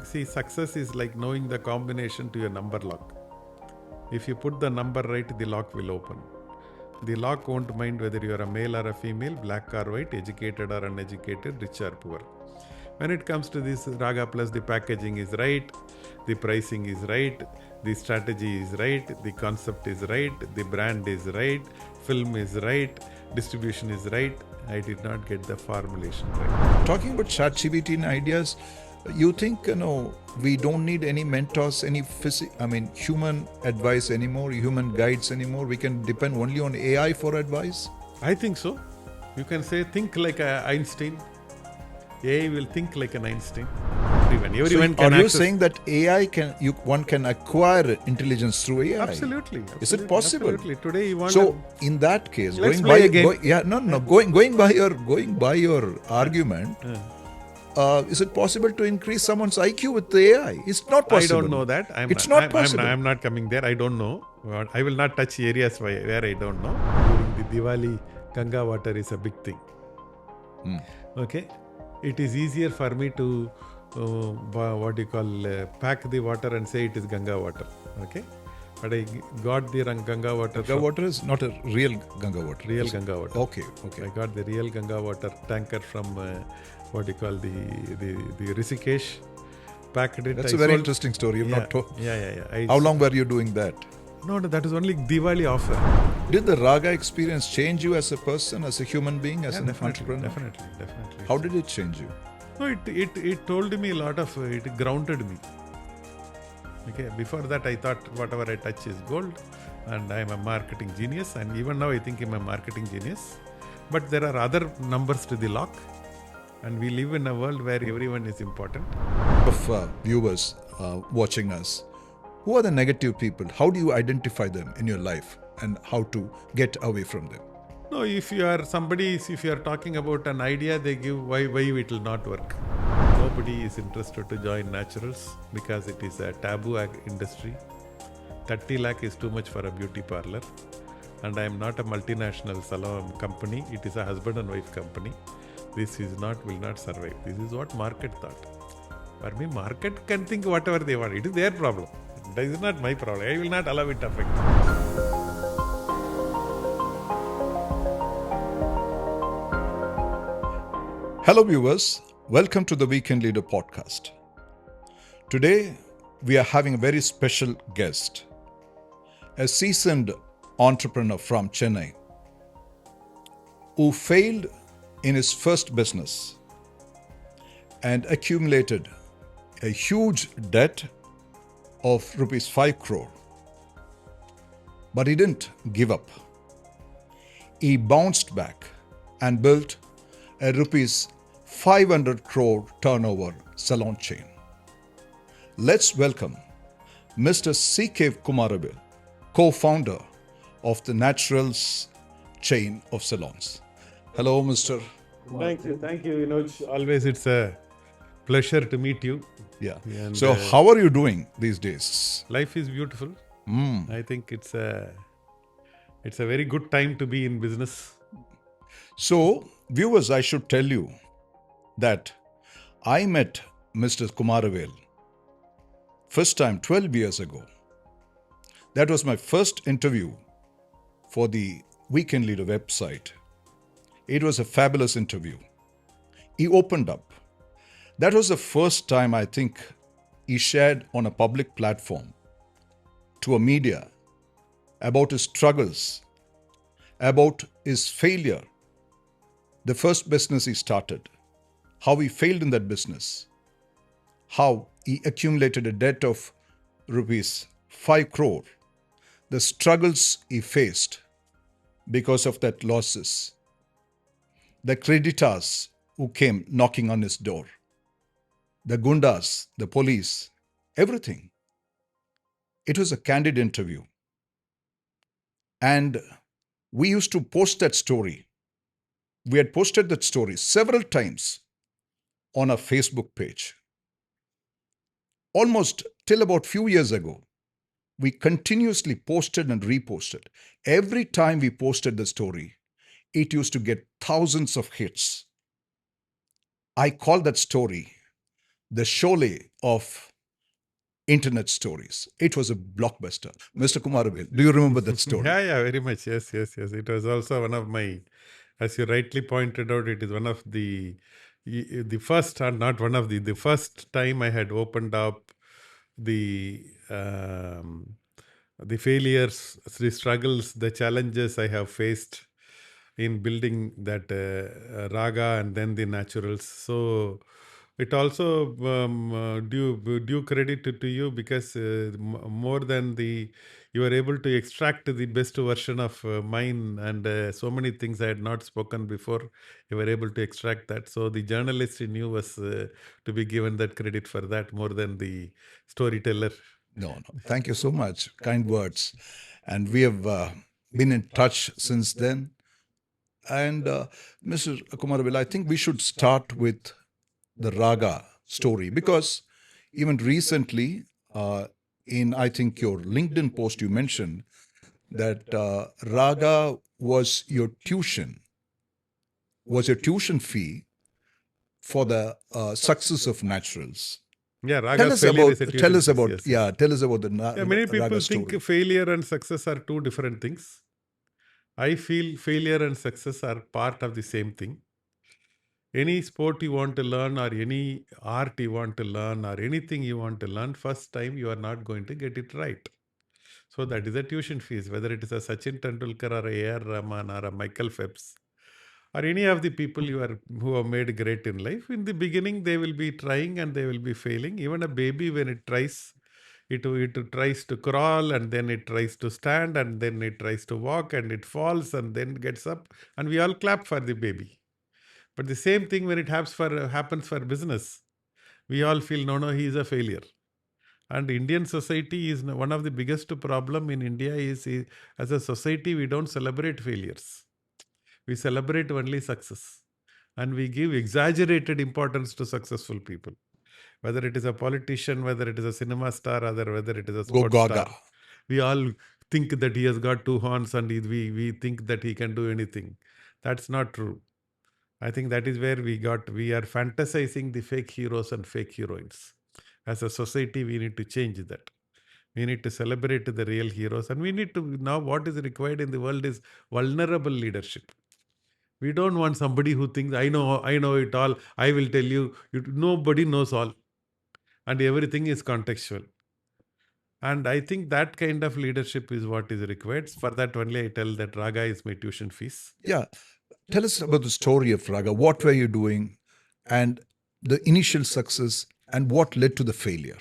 See, success is like knowing the combination to your number lock. If you put the number right, the lock will open. The lock won't mind whether you are a male or a female, black or white, educated or uneducated, rich or poor. When it comes to this Raaga Plus, the packaging is right, the pricing is right, the strategy is right, the concept is right, the brand is right, film is right, distribution is right. I did not get the formulation right. Talking about ChatGPT and ideas, you think, we don't need any mentors, any human advice anymore, human guides anymore? We can depend only on AI for advice? I think so. You can say, think like Einstein. AI will think like an Einstein. Everyone can are you access. saying that AI one can acquire intelligence through AI? Absolutely. Is it possible? Absolutely. Today you want. So in that case, Let's going play by again. going by your argument, is it possible to increase someone's IQ with the AI? It's not possible. I don't know that. It's not possible. I'm not coming there. I don't know. I will not touch areas where I don't know. During the Diwali, Ganga water is a big thing. Okay. It is easier for me to pack the water and say it is Ganga water. Okay. But I got the Ganga water. Ganga water is not a real Ganga water. Real Ganga water. Okay. I got the real Ganga water tanker from the Rishikesh. Packed it. That's a very interesting story. You've not told. Yeah. How long were you doing that? No, that is only Diwali offer. Did the Raaga experience change you as a person, as a human being, as an entrepreneur? Definitely. How did it change you? No, it told me a lot of, it grounded me. Okay, before that I thought whatever I touch is gold and I am a marketing genius, and even now I think I'm a marketing genius. But there are other numbers to the lock, and we live in a world where everyone is important. Of viewers watching us, who are the negative people? How do you identify them in your life and how to get away from them? No, if you are talking about an idea, they give why it will not work. Nobody is interested to join Naturals because it is a taboo industry. 30 lakh is too much for a beauty parlor. And I am not a multinational salon company. It is a husband and wife company. This will not survive. This is what market thought. For me, market can think whatever they want. It is their problem. That is not my problem. I will not allow it to affect me. Hello viewers, welcome to the Weekend Leader podcast. Today we are having a very special guest, a seasoned entrepreneur from Chennai who failed in his first business and accumulated a huge debt of rupees 5 crore. But he didn't give up. He bounced back and built a rupees 500 crore turnover salon chain. Let's welcome Mr. C.K. Kumaravel, co-founder of the Naturals chain of salons. Hello, Mr. Thank you, Vinoj. Always it's a pleasure to meet you. Yeah. And, so how are you doing these days? Life is beautiful. I think it's a very good time to be in business. So, viewers, I should tell you that I met Mr. Kumaravel first time 12 years ago. That was my first interview for the Weekend Leader website. It was a fabulous interview. He opened up. That was the first time I think he shared on a public platform to a media about his struggles, about his failure, the first business he started, how he failed in that business, how he accumulated a debt of rupees 5 crore, the struggles he faced because of that losses, the creditors who came knocking on his door, the gundas, the police, everything. It was a candid interview. And we used to post that story. We had posted that story several times on our Facebook page. Almost till about few years ago, we continuously posted and reposted. Every time we posted the story, it used to get thousands of hits. I call that story the Sholay of internet stories. It was a blockbuster. Mr. Kumaravel, do you remember that story? Yeah, very much. Yes, yes, yes. It was also one of my, as you rightly pointed out, it is one of the first, or not one of the first time I had opened up the the failures, the struggles, the challenges I have faced in building that Raga and then the Naturals. So it also due credit to you, because more than the you were able to extract the best version of mine, and so many things I had not spoken before. You were able to extract that. So the journalist in you was to be given that credit for that more than the storyteller. No, no. Thank you so much. Kind words. And we have been in touch since then. And Mr. Kumaravel, I think we should start with the Raga story because even recently, in I think your LinkedIn post, you mentioned that Raga was your tuition fee for the success of Naturals. Yeah, Raga's failure is a tuition fees. Yes, yes. Tell us about the Yeah, many Raga people think story. failure and success are two different things. I feel failure and success are part of the same thing. Any sport you want to learn, or any art you want to learn, or anything you want to learn, first time you are not going to get it right. So that is a tuition fees, whether it is a Sachin Tendulkar or a A.R. Rahman or a Michael Phelps or any of the people who have made great in life. In the beginning, they will be trying and they will be failing. Even a baby, when it tries, it tries to crawl, and then it tries to stand, and then it tries to walk, and it falls and then gets up, and we all clap for the baby. But the same thing when it happens for business, we all feel no, he is a failure. And Indian society is one of the biggest problem in India is as a society we don't celebrate failures. We celebrate only success, and we give exaggerated importance to successful people. Whether it is a politician, whether it is a cinema star, or whether it is a Go sports Gaga. star, we all think that he has got two horns, and we think that he can do anything. That's not true. I think that is where we are fantasizing the fake heroes and fake heroines. As a society, we need to change that. We need to celebrate the real heroes, and we need to now what is required in the world is vulnerable leadership. We don't want somebody who thinks I know it all. I will tell you. Nobody knows all, and everything is contextual. And I think that kind of leadership is what is required. For that only, I tell that Raga is my tuition fees. Yeah. Tell us about the story of Raga. What were you doing and the initial success and what led to the failure?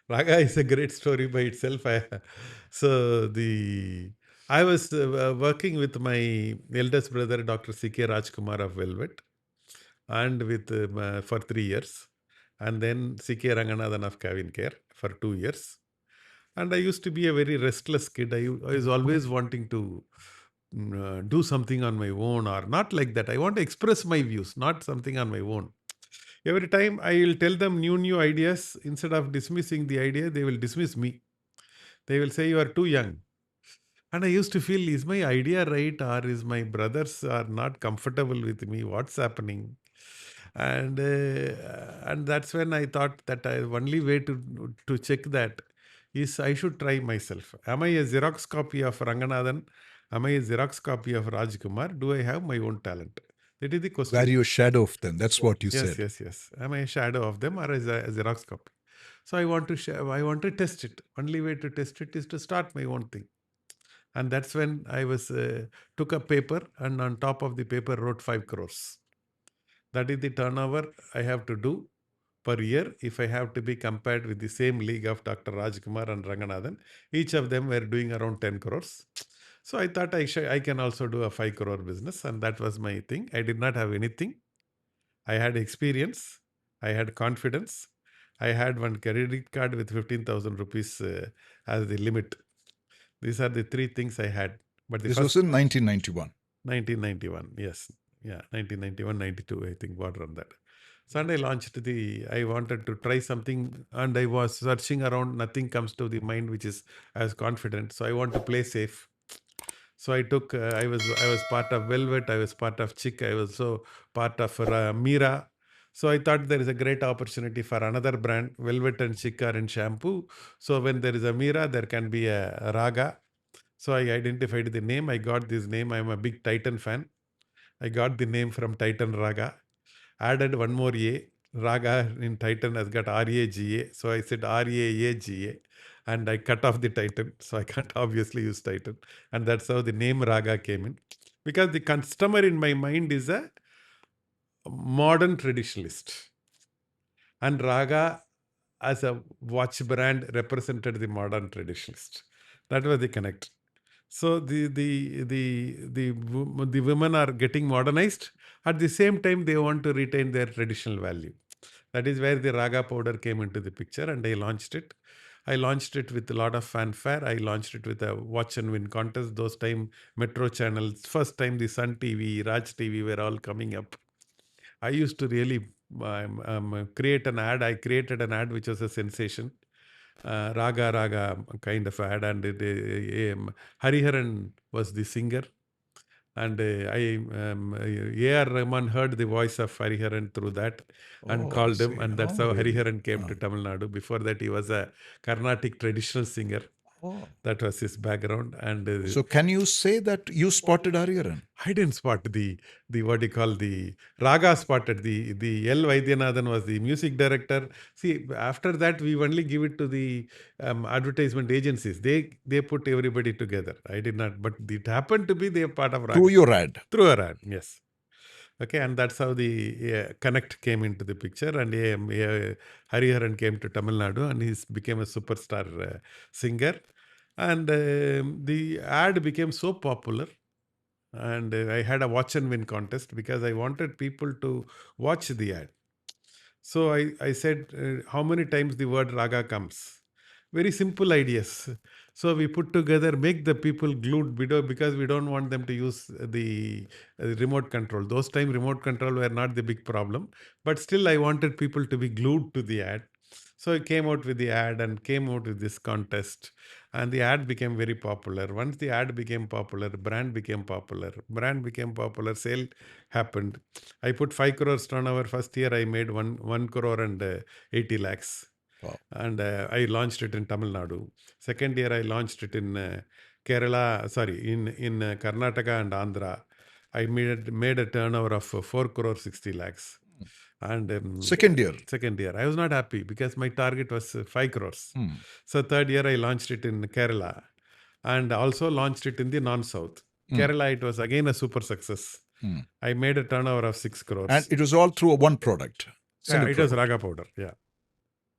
Raga is a great story by itself. So the I was working with my eldest brother, Dr. C.K. Rajkumar of Velvet, and with for 3 years, and then C.K. Ranganathan of Kavin Care for 2 years. And I used to be a very restless kid. I was always wanting to do something on my own, or not like that. I want to express my views, not something on my own. Every time I will tell them new ideas, instead of dismissing the idea, they will dismiss me. They will say, you are too young. And I used to feel, is my idea right, or is my brothers are not comfortable with me? What's happening? And that's when I thought that I only way to check that is I should try myself. Am I a Xerox copy of Ranganathan? Am I a Xerox copy of Rajkumar? Do I have my own talent? That is the Were question. you a shadow of them? That's what you Yes, said. yes, yes. Am I a shadow of them, or is a Xerox copy? So I want to I want to test it. Only way to test it is to start my own thing. And that's when I was took a paper, and on top of the paper wrote 5 crores. That is the turnover I have to do per year if I have to be compared with the same league of Dr. Rajkumar and Ranganathan. Each of them were doing around 10 crores. So I thought I can also do a 5 crore business, and that was my thing. I did not have anything. I had experience. I had confidence. I had one credit card with 15,000 rupees as the limit. These are the three things I had. But the This was first in 1991. 1991, yes. Yeah, 1991, 92, I think, border on that. So, and I launched I wanted to try something, and I was searching around, nothing comes to the mind which is as confident. So I want to play safe. So I was part of Velvet, I was part of Chick, I was so part of Mira. So I thought there is a great opportunity for another brand, Velvet and Chic are in shampoo. So when there is a Mira, there can be a Raaga. So I identified the name. I got this name. I'm a big Titan fan. I got the name from Titan Raaga. Added one more A. Raaga in Titan has got RAGA. So I said RAAGA. And I cut off the Titan. So I can't obviously use Titan. And that's how the name Raaga came in. Because the customer in my mind is a modern traditionalist. And Raaga as a watch brand represented the modern traditionalist. That was the connect. So the women are getting modernized. At the same time, they want to retain their traditional value. That is where the Raaga powder came into the picture, and I launched it. I launched it with a lot of fanfare. I launched it with a watch and win contest. Those time Metro channels, first time the Sun TV, Raj TV were all coming up. I used to really create an ad. I created an ad which was a sensation. Raga Raga kind of ad, and Hariharan was the singer. And A.R. Rahman heard the voice of Hariharan through that and called him, and that's how really? Hariharan came to Tamil Nadu. Before that, he was a Carnatic traditional singer. Oh. That was his background. And So can you say that you spotted Hariharan? I didn't spot the what do you call the Raga spotted the L Vaidyanathan was the music director. See, after that we only give it to the advertisement agencies. They put everybody together. I did not, but it happened to be they are part of Raga. Through your ad. Through our ad, yes. Okay, and that's how the Connect came into the picture, and Hariharan came to Tamil Nadu, and he became a superstar singer. And the ad became so popular, and I had a watch and win contest because I wanted people to watch the ad. So I said, how many times the word Raga comes? Very simple ideas. So we put together, make the people glued because we don't want them to use the remote control. Those time remote control were not the big problem, but still I wanted people to be glued to the ad. So I came out with the ad and came out with this contest, and the ad became very popular. Once the ad became popular, brand became popular. Brand became popular, sale happened. I put 5 crores turnover. First year I made 1 crore and 80 lakhs. Wow. And I launched it in Tamil Nadu. Second year I launched it in Kerala, in Karnataka and Andhra. I made a turnover of 4 crore 60 lakhs. And Second year. I was not happy because my target was 5 crores. So third year I launched it in Kerala and also launched it in the non-South. Kerala, it was again a super success. I made a turnover of 6 crores. And it was all through one product. Yeah, it was Raaga powder. Yeah.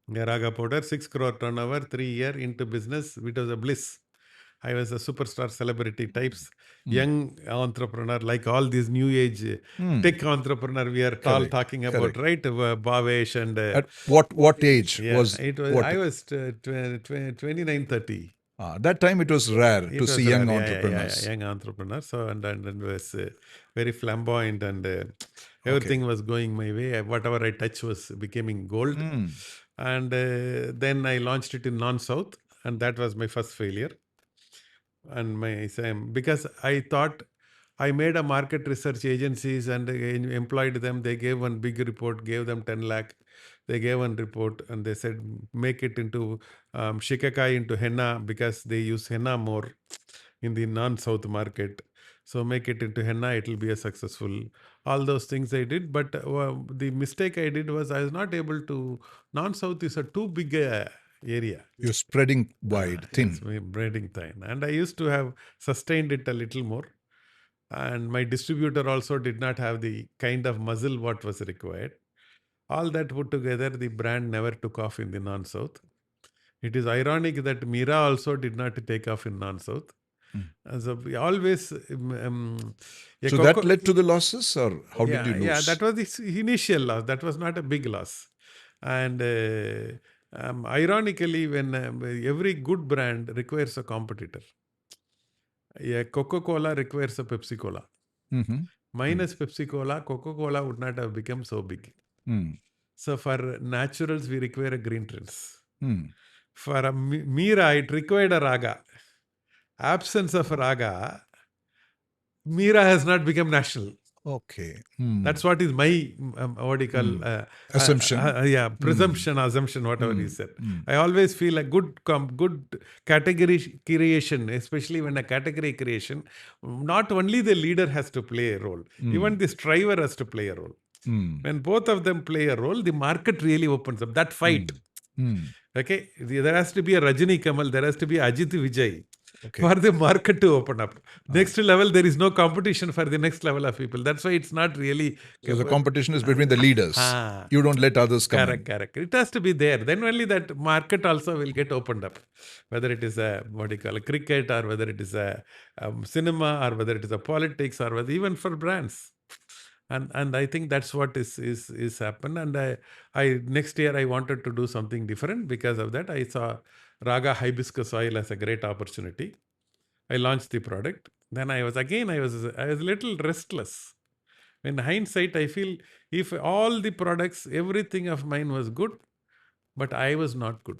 Raaga powder, 6 crore turnover, 3 year into business. It was a bliss. I was a superstar celebrity types, young entrepreneur, like all these new age tech entrepreneur we are all talking about, right? Bhavesh and... At what age was it? I was 29, 30. That time it was rare to see young entrepreneurs. Young entrepreneurs. So, and was very flamboyant, and everything was going my way. Whatever I touched was becoming gold. And then I launched it in non-South, and that was my first failure. And because I thought I made a market research agencies and employed them. They gave one big report, gave them 10 lakh. They gave one report and they said, make it into shikakai into henna because they use henna more in the non-South market. So make it into henna, it will be a successful. All those things I did. But the mistake I did was I was not able to, non-South is a too big area. You're spreading wide, thin. Spreading thin. And I used to have sustained it a little more. And my distributor also did not have the kind of muscle what was required. All that put together, the brand never took off in the non-South. It is ironic that Mira also did not take off in non-South. So we always... so that led to the losses, or how did you lose? Yeah, that was the initial loss. That was not a big loss. And ironically, when every good brand requires a competitor. Coca-Cola requires a Pepsi-Cola. Minus Pepsi-Cola, Coca-Cola would not have become so big. So for Naturals, we require a Green Trends. For a Mira, it required a Raaga. Absence of Raaga, Mira has not become national. Okay. That's what is my, what do you call, Assumption. presumption, assumption, whatever you said. I always feel a good category creation, especially when a category creation, not only the leader has to play a role, even the striver has to play a role. When both of them play a role, the market really opens up. That fight. Okay, there has to be a Rajini Kamal, there has to be Ajit Vijay for the market to open up. Next level, there is no competition for the next level of people. That's why it's not really. So the competition is between the leaders. You don't let others come in. Correct. It has to be there. Then only that market also will get opened up. Whether it is a, what do you call, a cricket, or whether it is a cinema, or whether it is a politics, or whether even for brands. And I think that's what is happened. And I next year I wanted to do something different. Because of that, I saw Raaga hibiscus oil as a great opportunity. I launched the product. Then I was a little restless. In hindsight, I feel if all the products, everything of mine was good, but I was not good.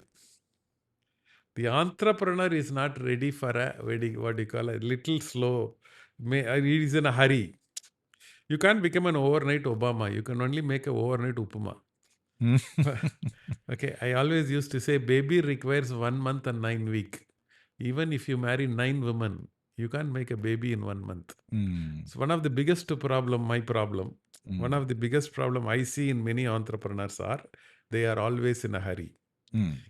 The entrepreneur is not ready for a what do you call, a little slow. He is in a hurry. You can't become an overnight Obama. You can only make an overnight Upama. Okay, I always used to say, baby requires 1 month and 9 weeks. Even if you marry 9 women, you can't make a baby in 1 month. So one of the biggest problem, one of the biggest problem I see in many entrepreneurs are, they are always in a hurry.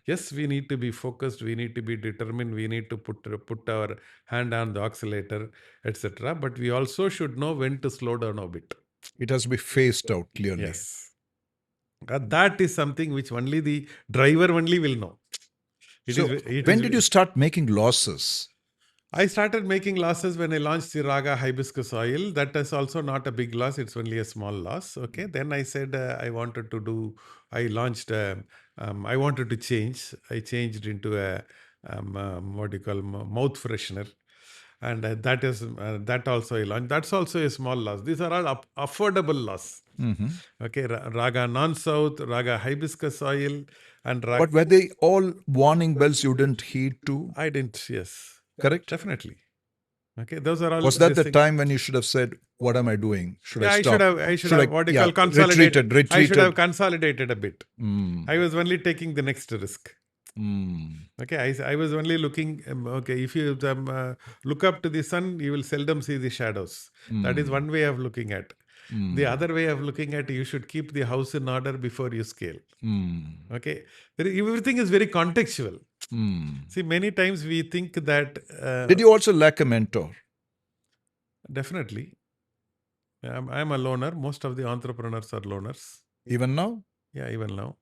Yes, we need to be focused, we need to be determined, we need to put our hand on the accelerator, etc. But we also should know when to slow down a bit. It has to be phased out clearly. Yes. That is something which only the driver only will know. When did you start making losses? I started making losses when I launched the Raaga hibiscus oil. That is also not a big loss. It's only a small loss. Okay. Then I said I wanted to change. I changed into a, what do you call, mouth freshener. And that also I launched. That's also a small loss. These are all affordable loss. Okay. Raaga non-south, Raaga hibiscus oil, and Raaga. But were they all warning bells you didn't heed to? I didn't, yes. Correct? Definitely. Okay, those are all. Was that the time when you should have said, "What am I doing? Should I stop?" I should have what you call consolidated. Retreated. I should have consolidated a bit. I was only taking the next risk. Okay, I was only looking. Okay, if you look up to the sun, you will seldom see the shadows. That is one way of looking at. The other way of looking at, you should keep the house in order before you scale. Okay, everything is very contextual. See, many times we think that. Did you also lack a mentor? Definitely. I'm a loner. Most of the entrepreneurs are loners. Even now? Yeah, even now.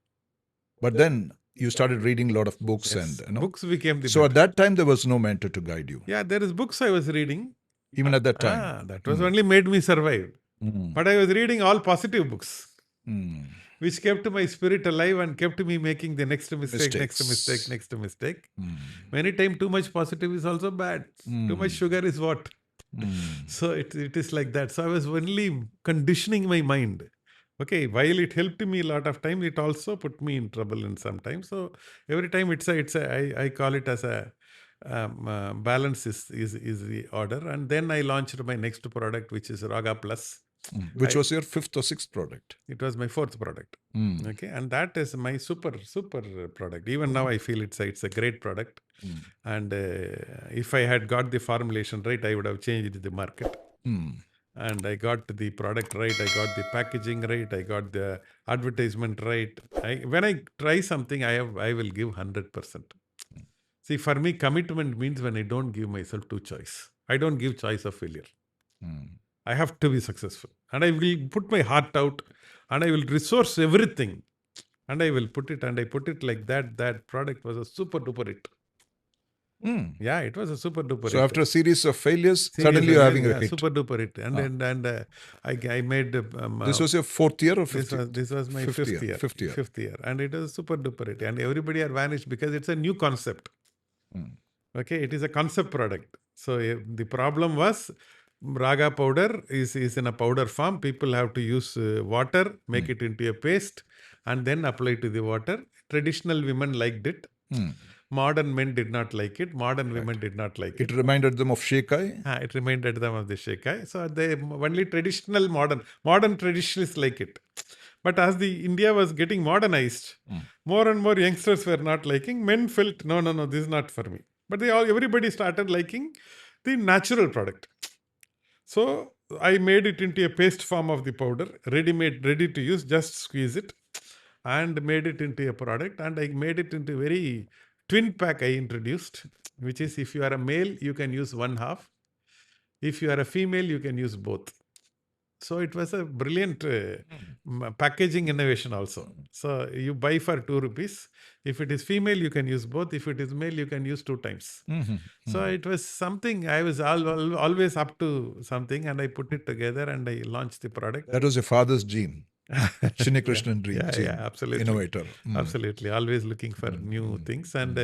But then you started reading a lot of books. Yes. And books became the So at that time, there was no mentor to guide you. Yeah, there is books I was reading. Even at that time? That was only made me survive. But I was reading all positive books. Which kept my spirit alive and kept me making the next mistake. Many times too much positive is also bad. Too much sugar is what? So it is like that. So I was only conditioning my mind. Okay, while it helped me a lot of time, it also put me in trouble in some time. So every time I call it as a balance is the order. And then I launched my next product, which is Raaga Plus. Which was your 5th or 6th product? It was my 4th product. Okay, and that is my super product. Even now I feel it's a great product. And if I had got the formulation right, I would have changed the market. And I got the product right, I got the packaging right, I got the advertisement right. When I try something, I will give 100%. See, for me, commitment means when I don't give myself two choice. I don't give choice of failure. I have to be successful. And I will put my heart out and I will resource everything. And I will put it, and I put it like that. That product was a super duper hit. Yeah, it was a super duper hit. So after a series of failures, suddenly you're having a hit. Super duper hit. And I made... this was your 4th year or 5th year? This was my fifth year. Fifth year. And it was super duper hit. And everybody had vanished because it's a new concept. Okay, it is a concept product. So the problem was... Raaga powder is in a powder form. People have to use water, make it into a paste, and then apply to the water. Traditional women liked it. Modern men did not like it. Modern women did not like It it. reminded them of Shekai. It reminded them of the Shekai. So they only traditional modern traditionalists like it. But as the India was getting modernized, more and more youngsters were not liking. Men felt no, this is not for me. But everybody started liking the natural product. So I made it into a paste form of the powder, ready-made, ready to use. Just squeeze it, and made it into a product. And I made it into very twin pack. I introduced, which is if you are a male, you can use one half. If you are a female, you can use both. So it was a brilliant packaging innovation also. So you buy for 2 rupees. If it is female, you can use both. If it is male, you can use 2 times. So it was something I was always up to something, and I put it together and I launched the product. That was your father's dream. Shini Krishnan dream. Yeah, absolutely. Innovator. Absolutely. Always looking for new things. And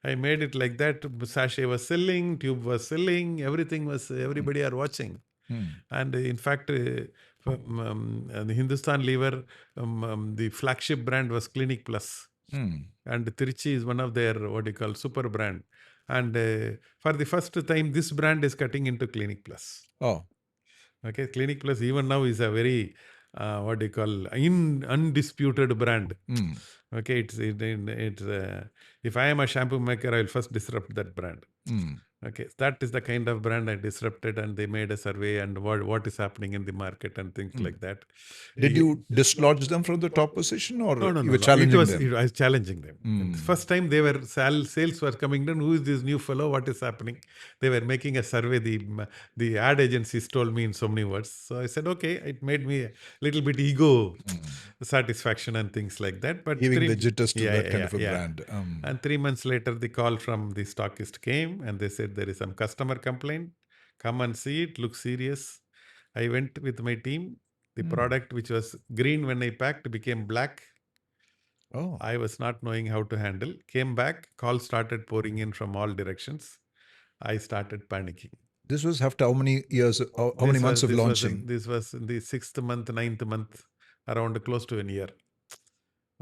I made it like that. Sachet was selling, tube was selling, everybody are watching. And in fact, the Hindustan Lever, the flagship brand was Clinic Plus. And Trichy is one of their, super brand. And for the first time, this brand is cutting into Clinic Plus. Oh. Okay, Clinic Plus even now is a very, undisputed brand. Okay, it's if I am a shampoo maker, I will first disrupt that brand. Okay, that is the kind of brand I disrupted, and they made a survey and what is happening in the market and things like that. Did you dislodge them from the top position, or No. you were challenging them? I was challenging them. And the first time they were sales were coming down. Who is this new fellow? What is happening? They were making a survey. The ad agencies told me in so many words. So I said, okay. It made me a little bit ego satisfaction and things like that. But Giving the jitters to that kind of a brand. And 3 months later, the call from the stockist came and they said there is some customer complaint. Come and see it. Look serious. I went with my team. The product, which was green when I packed, became black. Oh. I was not knowing how to handle. Came back, calls started pouring in from all directions. I started panicking. This was after how many years, how many months of launching? This was in the 6th month, 9th month, around close to a year.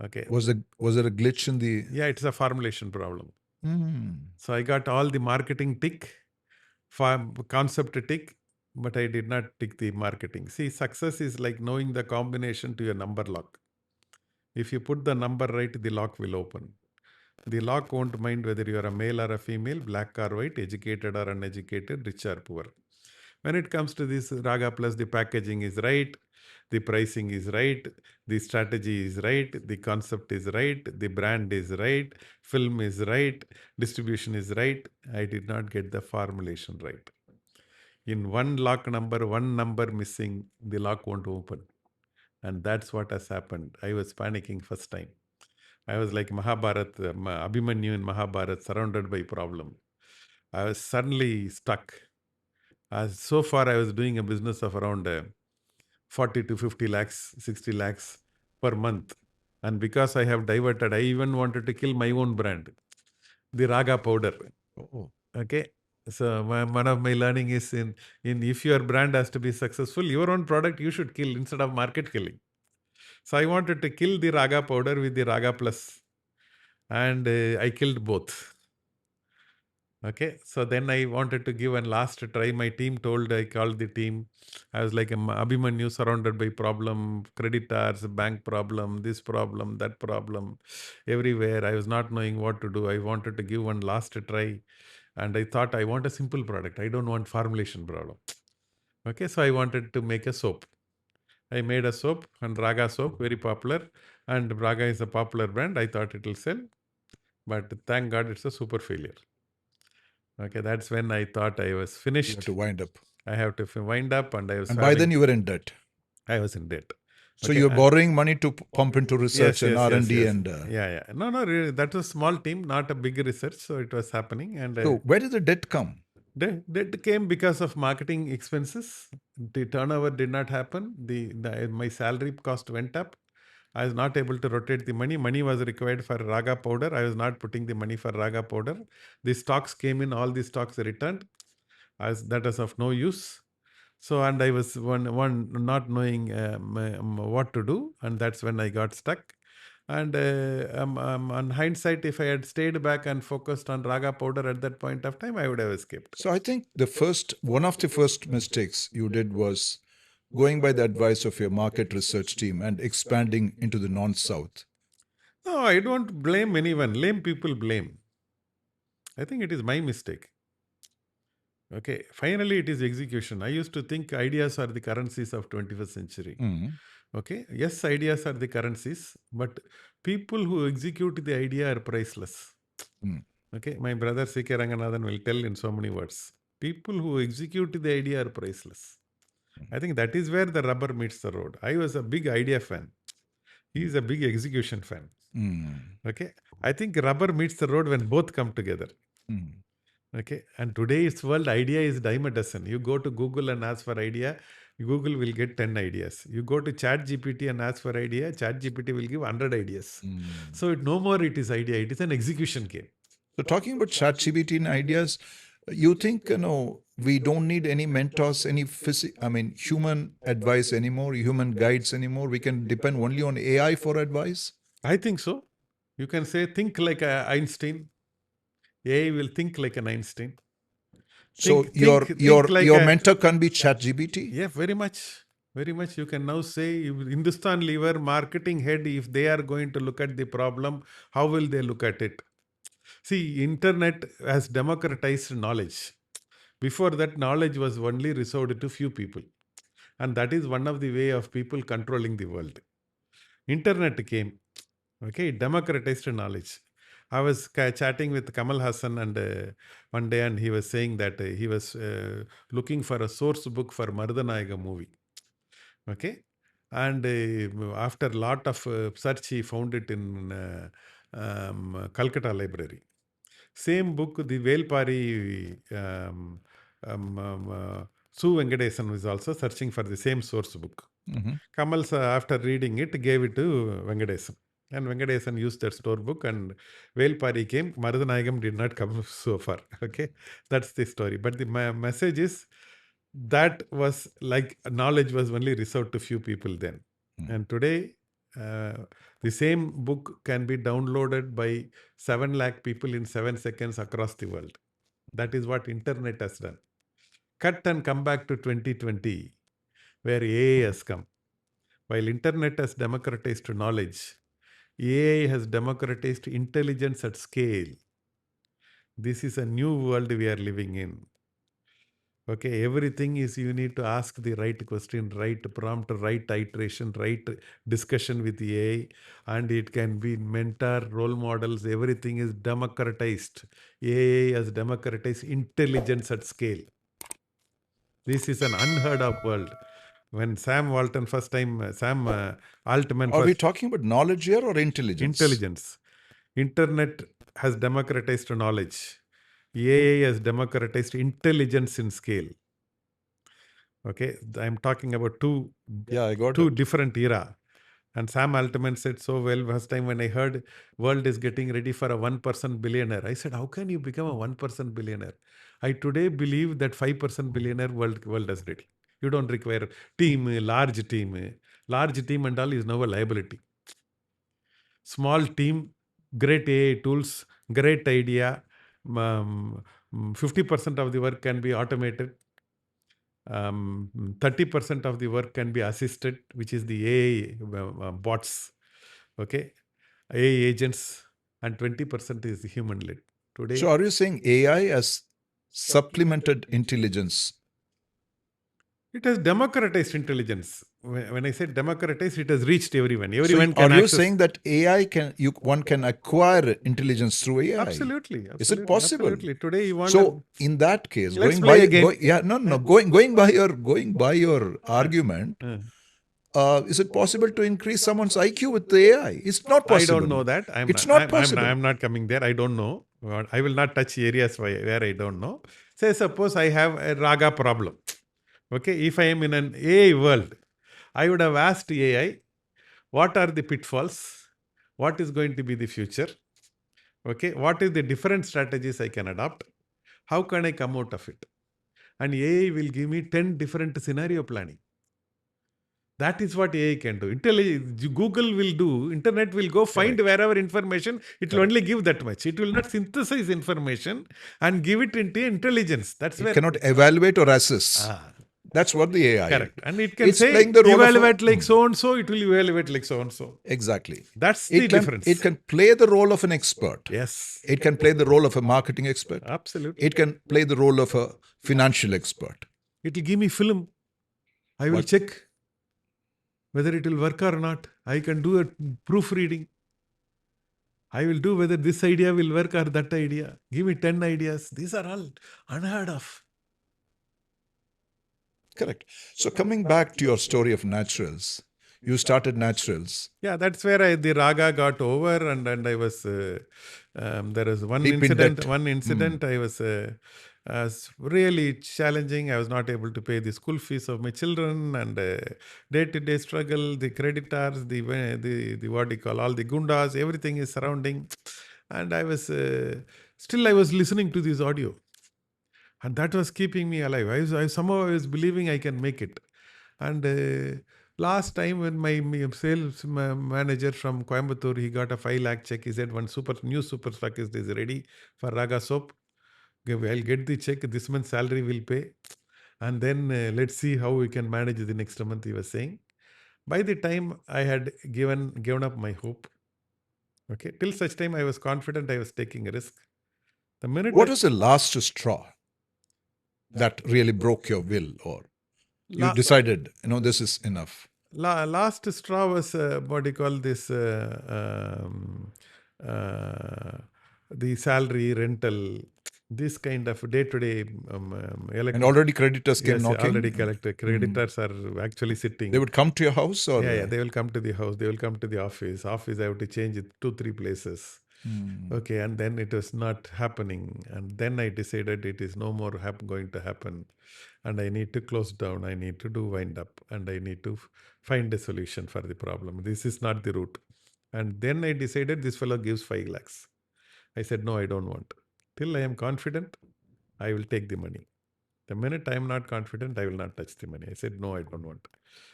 Okay. Was there a glitch in the... Yeah, it's a formulation problem. So I got all the marketing tick, concept tick, but I did not tick the marketing. See, success is like knowing the combination to your number lock. If you put the number right, the lock will open. The lock won't mind whether you are a male or a female, black or white, educated or uneducated, rich or poor. When it comes to this Raaga Plus, the packaging is right, the pricing is right, the strategy is right, the concept is right, the brand is right, film is right, distribution is right. I did not get the formulation right. In one number missing, the lock won't open. And that's what has happened. I was panicking first time. I was like Mahabharat, Abhimanyu in Mahabharat, surrounded by problem. I was suddenly stuck. So far, I was doing a business of around 40 to 50 lakhs, 60 lakhs per month. And because I have diverted, I even wanted to kill my own brand, the Raaga powder. Oh. Okay. So one of my learning is in if your brand has to be successful, your own product you should kill instead of market killing. So I wanted to kill the Raaga powder with the Raaga Plus, and I killed both. Okay, so then I wanted to give one last try. My team I called the team. I was like Abhimanyu, surrounded by problem, creditors, bank problem, this problem, that problem, everywhere. I was not knowing what to do. I wanted to give one last try. And I thought I want a simple product. I don't want formulation problem. Okay, so I wanted to make a soap. I made a soap, and Raaga soap, very popular. And Raaga is a popular brand. I thought it will sell. But thank God it's a super failure. Okay, that's when I thought I was finished. You have to wind up. I have to wind up, and I was. And by then you were in debt. I was in debt. So okay, you're borrowing money to pump into research and R&D and... Yeah. No, really, that was a small team, not a big research. So it was happening. And so where did the debt come? Debt came because of marketing expenses. The turnover did not happen. My salary cost went up. I was not able to rotate the money. Money was required for Raaga powder. I was not putting the money for Raaga powder. The stocks came in, all the stocks returned. That was of no use. So, and I was one not knowing what to do. And that's when I got stuck. And on hindsight, if I had stayed back and focused on Raga powder at that point of time, I would have escaped. So I think one of the first mistakes you did was going by the advice of your market research team and expanding into the non-South. No, I don't blame anyone. Lame people blame. I think it is my mistake. Okay, finally it is execution. I used to think ideas are the currencies of 21st century. Mm. Okay, yes, ideas are the currencies, but people who execute the idea are priceless. Mm. Okay, my brother C.K. Ranganathan will tell in so many words. People who execute the idea are priceless. I think that is where the rubber meets the road. I was a big idea fan. He is a big execution fan. Mm. Okay, I think rubber meets the road when both come together. Mm. Okay, and today's world, idea is dime a dozen. You go to Google and ask for idea, Google will get 10 ideas. You go to Chat GPT and ask for idea, Chat GPT will give 100 ideas. Mm. So no more it is idea, it is an execution game. So talking about ChatGPT and ideas, you think we don't need any mentors, any human advice anymore, human guides anymore. We can depend only on AI for advice. I think so. You can say think like a Einstein. AI will think like an Einstein. So Think like your a, mentor can be ChatGPT. yeah, very much. Very much. You can now say if Hindustan Lever marketing head, if they are going to look at the problem, how will they look at it? See, internet has democratized knowledge. Before that, knowledge was only reserved to few people. And that is one of the way of people controlling the world. Internet came, okay, it democratized knowledge. I was chatting with Kamal Hassan and one day, and he was saying that he was looking for a source book for Mardanayaga movie. Okay, and after a lot of search, he found it in Calcutta Library. Same book, the Velpari Su Venkatesan was also searching for the same source book. Mm-hmm. Kamal, after reading it, gave it to Venkatesan. And Venkatesan used that store book, and Velpari came. Marudanayagam did not come so far. Okay, that's the story. But the message is that was like knowledge was only reserved to few people then. And today, the same book can be downloaded by 7 lakh people in 7 seconds across the world. That is what internet has done. Cut and come back to 2020, where AI has come. While internet has democratized knowledge, AI has democratized intelligence at scale. This is a new world we are living in. Okay, everything is you need to ask the right question, right prompt, right iteration, right discussion with the AI, and it can be mentor, role models, everything is democratized. AI has democratized intelligence at scale. This is an unheard of world. When Sam Walton first time, Sam Altman Are we first, talking about knowledge here or intelligence? intelligence. Internet has democratized knowledge. AI has democratized intelligence in scale. Okay, I'm talking about two I got two it. different era. And Sam Altman said so well first time when I heard world is getting ready for a 1% billionaire. I said, how can you become a 1% billionaire? I today believe that 5% billionaire world is ready. You don't require team, large team. Large team and all is now a liability. Small team, great AI tools, great idea. 50% of the work can be automated. 30% of the work can be assisted, which is the AI bots, okay, AI agents, and 20% is human led. Today, So are you saying AI has supplemented intelligence? it has democratized intelligence. When I said democratized, it has reached everyone. So Everyone are can you access. saying that one can acquire intelligence through AI? Absolutely, Is it possible? Absolutely. Today you want. So in that case, Let's play a game. going by your argument, is it possible to increase someone's IQ with the AI? It's not I possible. don't know that. It's not possible. I'm not coming there. I don't know. I will not touch areas where I don't know. Say, suppose I have a raga problem. Okay, if I am in an AI world, I would have asked AI, what are the pitfalls? What is going to be the future? Okay, what is the different strategies I can adopt? How can I come out of it? And AI will give me 10 different scenario planning. That is what AI can do. Google will do, internet will go find wherever information, it will only give that much. It will not synthesize information and give it into intelligence. That's It where. cannot evaluate or assess. That's what the AI. Correct. And it can It's say, playing the role evaluate of like so and so, it will evaluate like so and so. Exactly. That's the difference. It can play the role of an expert. Yes. It can play the role of a marketing expert. Absolutely. It can play the role of a financial expert. It will give me film. I will check whether it will work or not. I can do a proofreading. I will do whether this idea will work or that idea. Give me 10 ideas. These are all unheard of. Correct. So coming back to your story of Naturals, you started Naturals. Yeah, that's where the Raaga got over, and I was there was one Deep in incident. debt. One incident I was really challenging. I was not able to pay the school fees of my children, and day-to-day struggle. The creditors, the what do you call, all the gundas, everything is surrounding, and I was still I was listening to this audio, and that was keeping me alive. I somehow I was believing I can make it, and. Last time when my sales manager from Coimbatore, he got a 5 lakh check. He said, one new super stockist is ready for Raaga soap. I'll get the check. This month's salary will pay. And then let's see how we can manage the next month, he was saying. By the time I had given up my hope, okay, till such time I was confident I was taking a risk. The minute What was the last straw that really broke your will, or you decided, this is enough? Last straw was what do you call this? The salary, rental, this kind of day-to-day And already creditors came knocking? Already creditors are actually sitting. They would come to your house? Or? Yeah, they will come to the house. They will come to the office. Office, I have to change it 2-3 places. Okay, and then it was not happening. And then I decided it is no more going to happen. And I need to close down. I need to do wind up. And I need to find a solution for the problem. This is not the route. And then I decided this fellow gives 5 lakhs. I said, no, I don't want. Till I am confident, I will take the money. The minute I am not confident, I will not touch the money. I said, no, I don't want.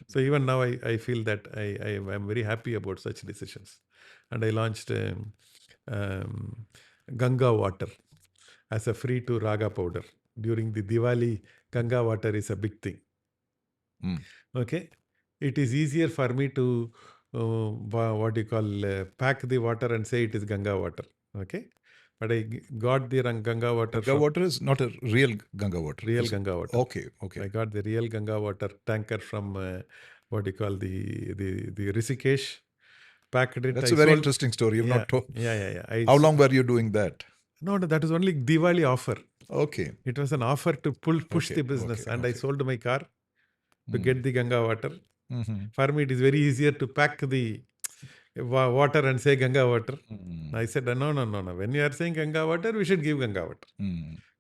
So even now, I feel that I am very happy about such decisions. And I launched Ganga water as a free to Raaga powder. During the Diwali, Ganga water is a big thing. Okay. It is easier for me to, pack the water and say it is Ganga water. Okay. But I got the Ganga water. Ganga water is not a real Ganga water. Real Ganga water. Okay. I got the real Ganga water tanker from the Rishikesh. Packed it. That's a very interesting story. You've not told. Yeah. How long were you doing that? No, that was only Diwali offer. Okay. It was an offer to push the business, and I sold my car to get the Ganga water. For me, it is very easier to pack the water and say Ganga water. I said, no. When you are saying Ganga water, we should give Ganga water.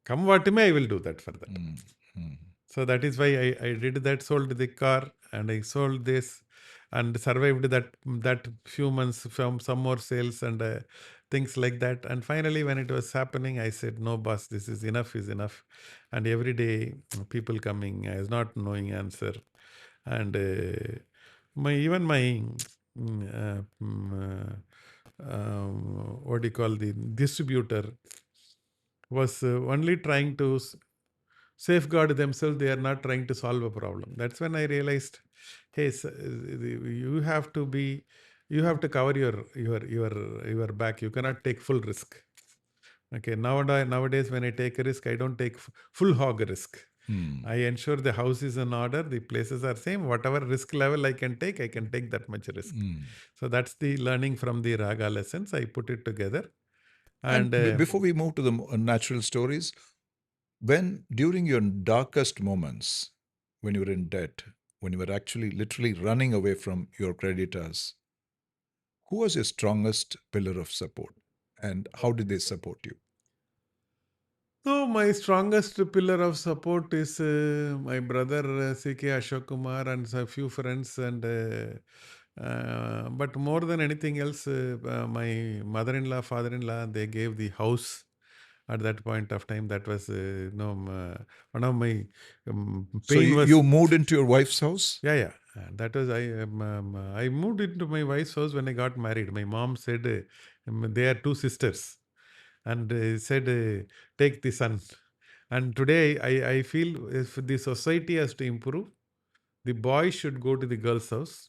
Come what may, I will do that for that. So that is why I did that, sold the car, and I sold this and survived that few months from some more sales and things like that. And finally, when it was happening, I said, no, boss, this is enough. And every day, people coming, I was not knowing answer. And the distributor was only trying to safeguard themselves. They are not trying to solve a problem. That's when I realized, hey, you have to cover your back. You cannot take full risk. Okay, nowadays when I take a risk, I don't take full hog risk. I ensure the house is in order, the places are same. Whatever risk level I can take that much risk. So that's the learning from the Raaga lessons. I put it together. And before we move to the natural stories, when during your darkest moments, when you were in debt, when you were actually literally running away from your creditors, who was your strongest pillar of support, and how did they support you? So my strongest pillar of support is my brother C.K. Ashok Kumar and a few friends, and but more than anything else, my mother-in-law, father-in-law, they gave the house At that point of time, that was one of my So pain was. you moved into your wife's house? Yeah. That was I moved into my wife's house when I got married. My mom said they are two sisters, and said take the son. And today I feel if the society has to improve, the boy should go to the girl's house,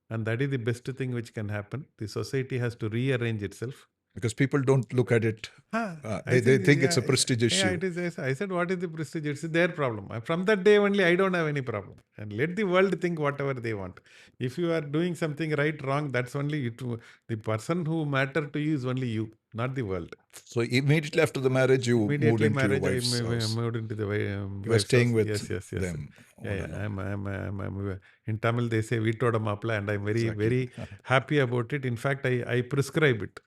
and that is the best thing which can happen. The society has to rearrange itself. Because people don't look at it. I They think it's a yeah, prestige yeah, issue. it is. Yes. I said, what is the prestige? It's their problem. From that day only, I don't have any problem. And let the world think whatever they want. If you are doing something right, wrong, that's only it. The person who matter to you is only you, not the world. So immediately after the marriage, you moved Immediately into your marriage, I wife's house. moved into the You were wife's house. staying with Yes. them all Yeah. along. I'm in Tamil they say Vitoda Mapla, and I'm very, Exactly. very happy about it. In fact, I prescribe it.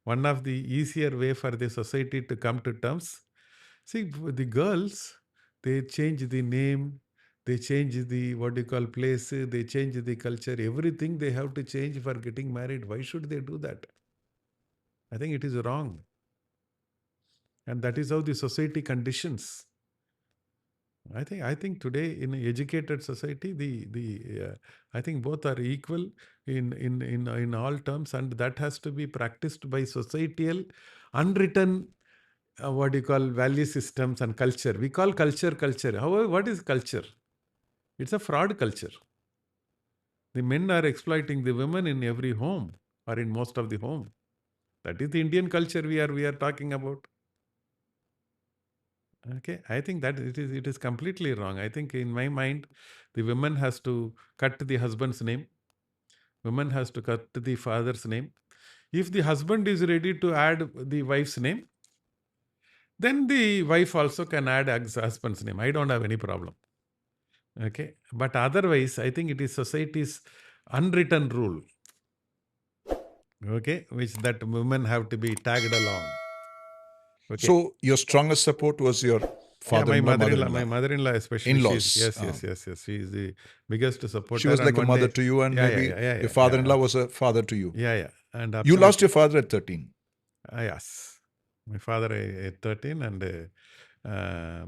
One of the easier way for the society to come to terms. See, the girls, they change the name, they change the what you call place, they change the culture, everything they have to change for getting married. Why should they do that? I think it is wrong. And that is how the society conditions. I think today in an educated society, I think both are equal in all terms, and that has to be practiced by societal, unwritten what you call value systems and culture. We call culture. However, what is culture? It's a fraud culture. The men are exploiting the women in every home or in most of the home. That is the Indian culture we are talking about. Okay, I think that it is completely wrong. I think in my mind, the woman has to cut the husband's name. Woman has to cut the father's name. If the husband is ready to add the wife's name, then the wife also can add husband's name. I don't have any problem. Okay, but otherwise, I think it is society's unwritten rule. Okay, which that women have to be tagged along. Okay. So your strongest support was your Yeah, my father-in-law, mother-in-law, mother-in-law. my mother-in-law especially. In-laws. Yes. She is the biggest supporter. She was And like a one mother day, to you, and maybe your father-in-law was a father to you. Yeah. And You lost absolutely. your father at 13. Yes, my father at 13, and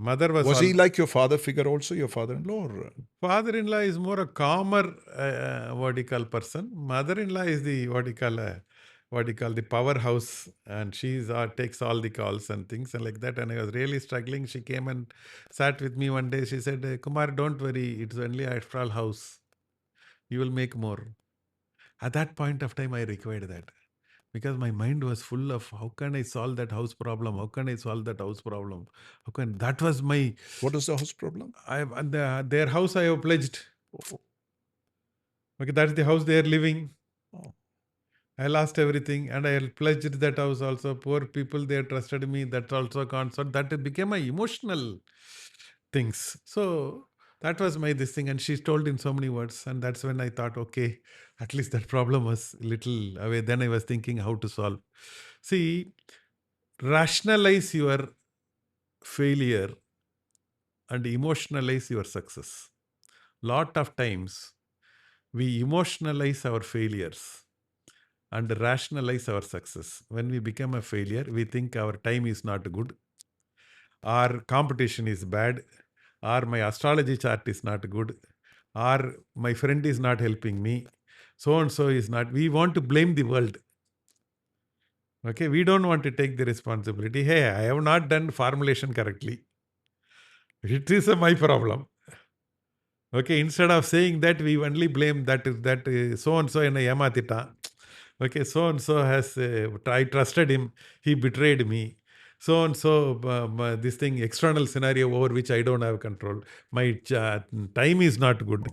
mother was. Was he like your father figure also, your father-in-law? Or? Father-in-law is more a calmer, what do you call person. Mother-in-law is the what do you call the powerhouse, and she's takes all the calls and things and like that. And I was really struggling. She came and sat with me one day. She said, "Kumar, don't worry. It's only after all house. You will make more." At that point of time, I required that because my mind was full of how can I solve that house problem? How can I solve that house problem? How can that was my. What was the house problem? Their house I have pledged. Okay, that's the house they are living. Oh. I lost everything, and I pledged that house also. Poor people, they trusted me. That also can't. So that became my emotional things. So that was my this thing, and she told in so many words, and that's when I thought, okay, at least that problem was little away. Then I was thinking how to solve. See, rationalize your failure and emotionalize your success. Lot of times we emotionalize our failures and rationalize our success. When we become a failure, we think our time is not good, our competition is bad, or my astrology chart is not good, or my friend is not helping me, so and so is not. We want to blame the world. Okay, we don't want to take the responsibility. Hey, I have not done formulation correctly. It is my problem. Okay, instead of saying that, we only blame that so and so in a yamatita. Okay, so and so has I trusted him, he betrayed me. So and so this thing external scenario over which I don't have control. My time is not good.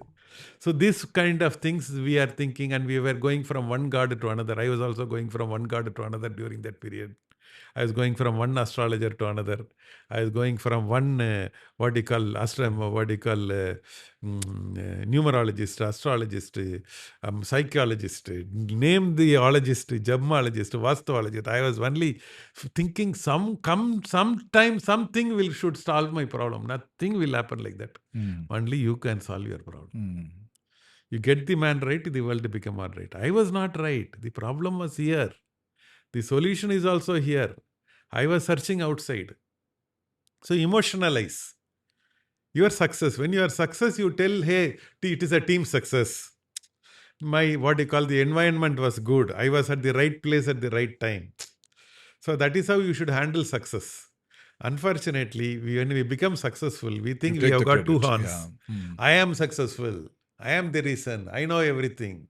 So this kind of things we are thinking, and we were going from one god to another. I was also going from one god to another during that period. I was going from one astrologer to another. I was going from one what do you call numerologist, astrologist, psychologist, name the ologist, gemologist, vastuologist. I was only thinking sometime something should solve my problem. Nothing will happen like that. Only you can solve your problem. You get the man right, the world become all right. I was not right. The problem was here. The solution is also here. I was searching outside. So emotionalize your success. When you are success, you tell, hey, it is a team success. My, what you call, the environment was good. I was at the right place at the right time. So that is how you should handle success. Unfortunately, when we become successful, we You think we take have the got two credit. Yeah. horns. I am successful. I am the reason. I know everything.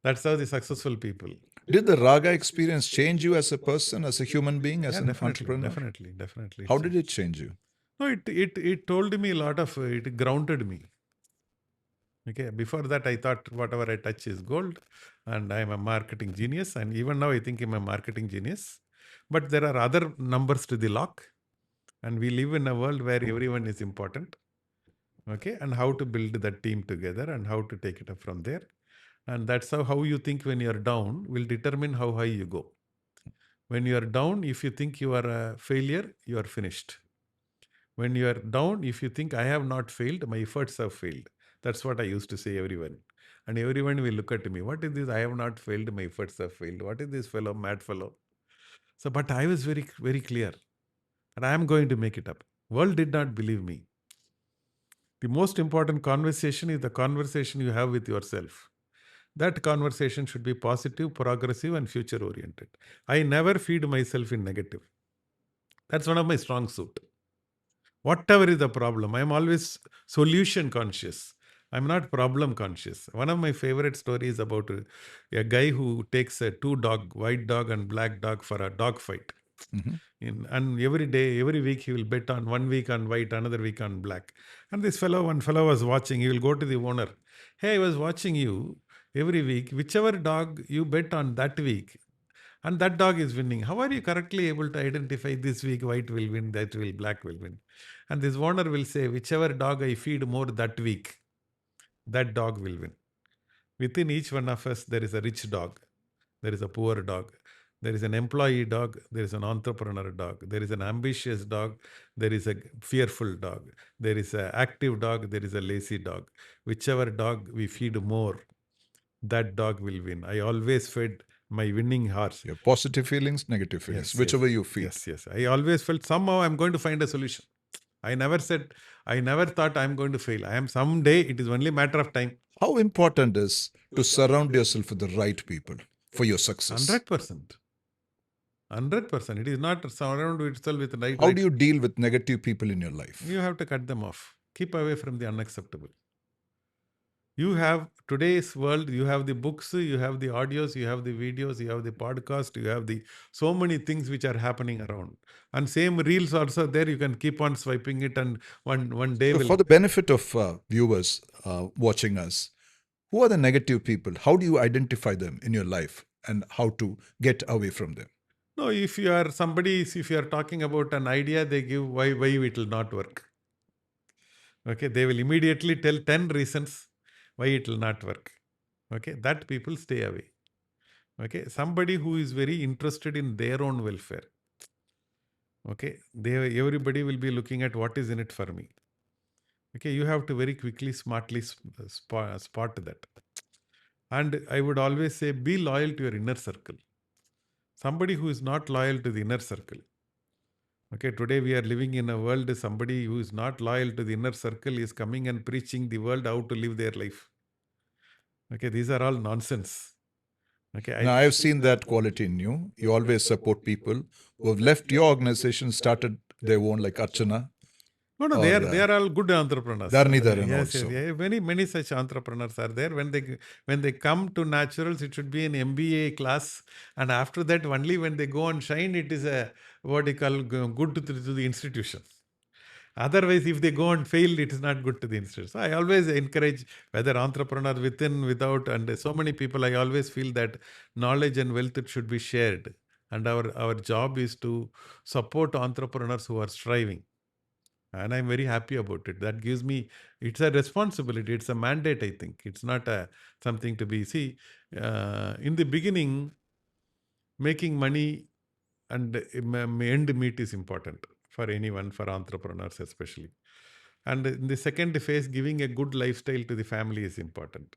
That's how the successful people. Did the Raga experience change you as a person, as a human being, as Yeah, an definitely, entrepreneur? definitely. How did it change you? No, it told me a lot of, it grounded me. Okay, before that I thought whatever I touch is gold and I'm a marketing genius, and even now I think I'm a marketing genius. But there are other numbers to the lock, and we live in a world where everyone is important. Okay, and how to build that team together and how to take it up from there. And that's how you think when you're down will determine how high you go. When you are down, if you think you are a failure, you are finished. When you are down, if you think I have not failed, my efforts have failed. That's what I used to say everyone. And everyone will look at me. What is this? I have not failed, my efforts have failed. What is this fellow, mad fellow? So, but I was very, very clear. And I am going to make it up. World did not believe me. The most important conversation is the conversation you have with yourself. That conversation should be positive, progressive, and future oriented. I never feed myself in negative. That's one of my strong suit. Whatever is the problem, I'm always solution conscious. I'm not problem conscious. One of my favorite stories about a guy who takes a two dog, white dog and black dog, for a dog fight. And every day, every week, he will bet on 1 week on white, another week on black. And one fellow was watching. He will go to the owner. Hey, I was watching you every week. Whichever dog you bet on that week, and that dog is winning. How are you correctly able to identify this week white will win, that will black will win? And this owner will say, whichever dog I feed more that week, that dog will win. Within each one of us, there is a rich dog, there is a poor dog, there is an employee dog, there is an entrepreneur dog, there is an ambitious dog, there is a fearful dog, there is an active dog, there is a lazy dog. Whichever dog we feed more, that dog will win. I always fed my winning horse. Your positive feelings, negative feelings, whichever you feed. Yes. I always felt somehow I'm going to find a solution. I never thought I'm going to fail. I am someday, it is only a matter of time. How important is to surround yourself with the right people for your success? 100%. 100%. It is not surround itself with right. How do you deal with negative people in your life? You have to cut them off. Keep away from the unacceptable. You have today's world, you have the books, you have the audios, you have the videos, you have the podcast, you have the so many things which are happening around. And same reels also there, you can keep on swiping it, and one day So will. for the benefit of viewers watching us, who are the negative people? How do you identify them in your life and how to get away from them? No, if you are talking about an idea, they give why it will not work. Okay, they will immediately tell 10 reasons why it will not work. Okay, that people stay away. Okay, somebody who is very interested in their own welfare. Okay, everybody will be looking at what is in it for me. Okay, you have to very quickly, smartly spot that. And I would always say, be loyal to your inner circle. Somebody who is not loyal to the inner circle. Okay, today we are living in a world, somebody who is not loyal to the inner circle is coming and preaching the world how to live their life. Okay, these are all nonsense. Okay, Now, I've seen that quality in you. You always support people who have left your organization, started their own, like Archana. No, they are all good entrepreneurs. Dharnidharan Yes, also. many such entrepreneurs are there. When they come to Naturals, it should be an MBA class, and after that, only when they go and shine, it is a what you call good to the institution. Otherwise, if they go and fail, it is not good to the institution. So I always encourage whether entrepreneur within, without, and so many people. I always feel that knowledge and wealth should be shared, and our job is to support entrepreneurs who are striving. And I'm very happy about it. That gives me, it's a responsibility, it's a mandate, I think. It's not something to be, in the beginning, making money and end meet is important for anyone, for entrepreneurs especially. And in the second phase, giving a good lifestyle to the family is important.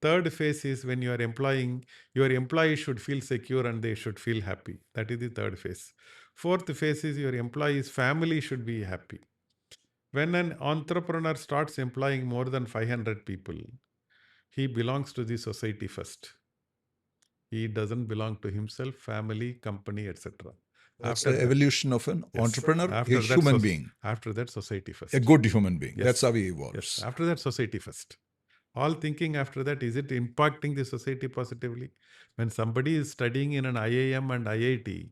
Third phase is when you are employing, your employees should feel secure and they should feel happy. That is the third phase. Fourth phase is your employees' family should be happy. When an entrepreneur starts employing more than 500 people, he belongs to the society first. He doesn't belong to himself, family, company, etc. That's After the that, evolution of an yes. entrepreneur, a After that, human being, after that, society first. a good human being. Yes. That's how he Yes. evolves. After that, society first. All thinking after that, is it impacting the society positively? When somebody is studying in an IIM and IIT,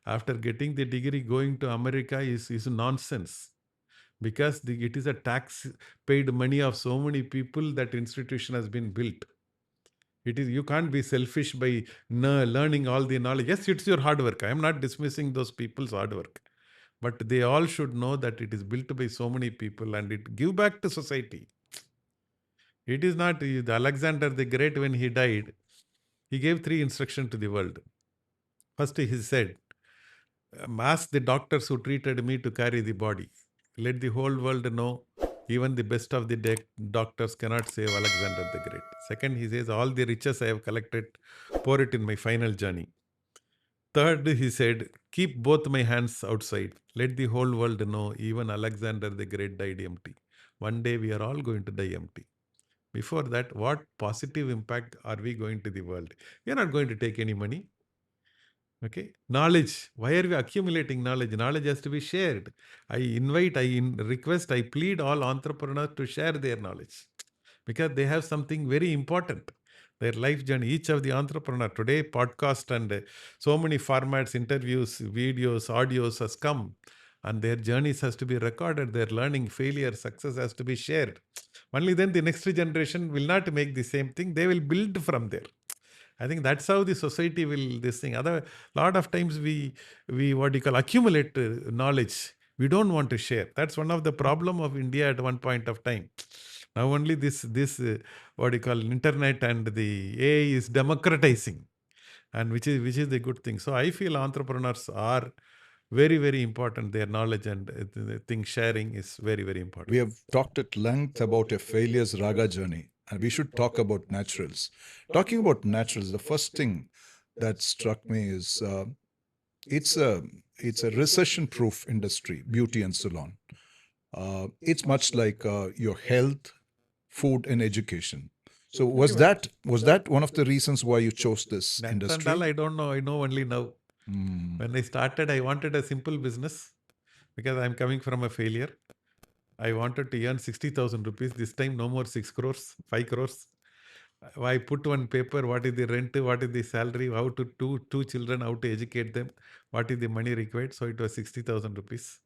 after getting the degree, going to America is nonsense. Because it is a tax paid money of so many people that institution has been built. It is, you can't be selfish by learning all the knowledge. Yes, it's your hard work. I am not dismissing those people's hard work, but they all should know that it is built by so many people and it give back to society. It is not Alexander the Great, when he died, he gave 3 instructions to the world. First, he said, ask the doctors who treated me to carry the body. Let the whole world know even the best of the doctors cannot save Alexander the Great. Second, he says, all the riches I have collected, pour it in my final journey. Third, he said, keep both my hands outside. Let the whole world know even Alexander the Great died empty. One day we are all going to die empty. Before that, what positive impact are we going to the world? We are not going to take any money. Okay. Knowledge. Why are we accumulating knowledge? Knowledge has to be shared. I invite, request, I plead all entrepreneurs to share their knowledge because they have something very important. Their life journey, each of the entrepreneur today, podcast and so many formats, interviews, videos, audios has come, and their journeys has to be recorded. Their learning, failure, success has to be shared. Only then the next generation will not make the same thing. They will build from there. I think that's how the society will this thing. Other lot of times we what you call accumulate knowledge. We don't want to share. That's one of the problem of India at one point of time. Now only this what you call internet and the AI is democratizing, and which is the good thing. So I feel entrepreneurs are very important. Their knowledge and thing sharing is very important. We have talked at length about a failure's Raga journey, and we should talk about naturals. Talking about naturals, the first thing that struck me is it's a recession-proof industry, beauty and salon. It's much like your health, food, and education. So was that one of the reasons why you chose this That industry? and all I don't know. I know only now. When I started, I wanted a simple business because I'm coming from a failure. I wanted to earn 60,000 rupees. This time, no more 6 crores, 5 crores. I put one paper, what is the rent, what is the salary, how to two children, how to educate them, what is the money required. So it was 60,000 rupees.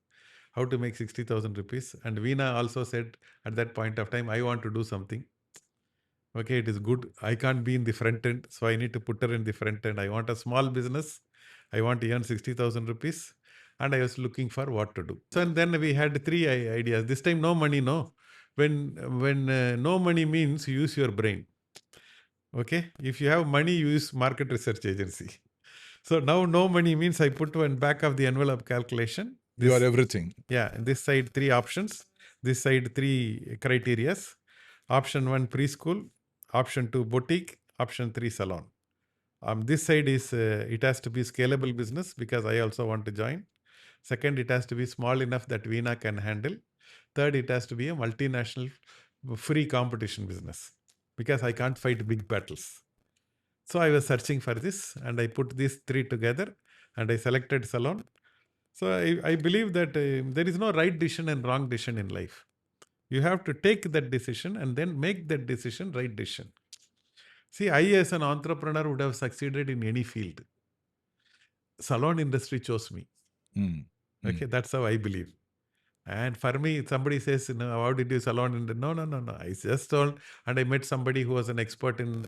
How to make 60,000 rupees. And Veena also said at that point of time, I want to do something. Okay, it is good. I can't be in the front end, so I need to put her in the front end. I want a small business. I want to earn 60,000 rupees. And I was looking for what to do. So and then we had 3 ideas. This time, no money, no. When no money means use your brain. Okay, if you have money, use market research agency. So now no money means I put one back of the envelope calculation. You are everything. Yeah, this side 3 options, this side 3 criterias. Option 1 preschool, option 2 boutique, option 3 salon. This side is it has to be scalable business because I also want to join. Second, it has to be small enough that Veena can handle. Third, it has to be a multinational free competition business because I can't fight big battles. So I was searching for this and I put these 3 together and I selected salon. So I believe that there is no right decision and wrong decision in life. You have to take that decision and then make that decision right decision. See, I as an entrepreneur would have succeeded in any field. Salon industry chose me. Okay, that's how I believe. And for me, somebody says, how did you salon industry? No. I just told, and I met somebody who was an expert in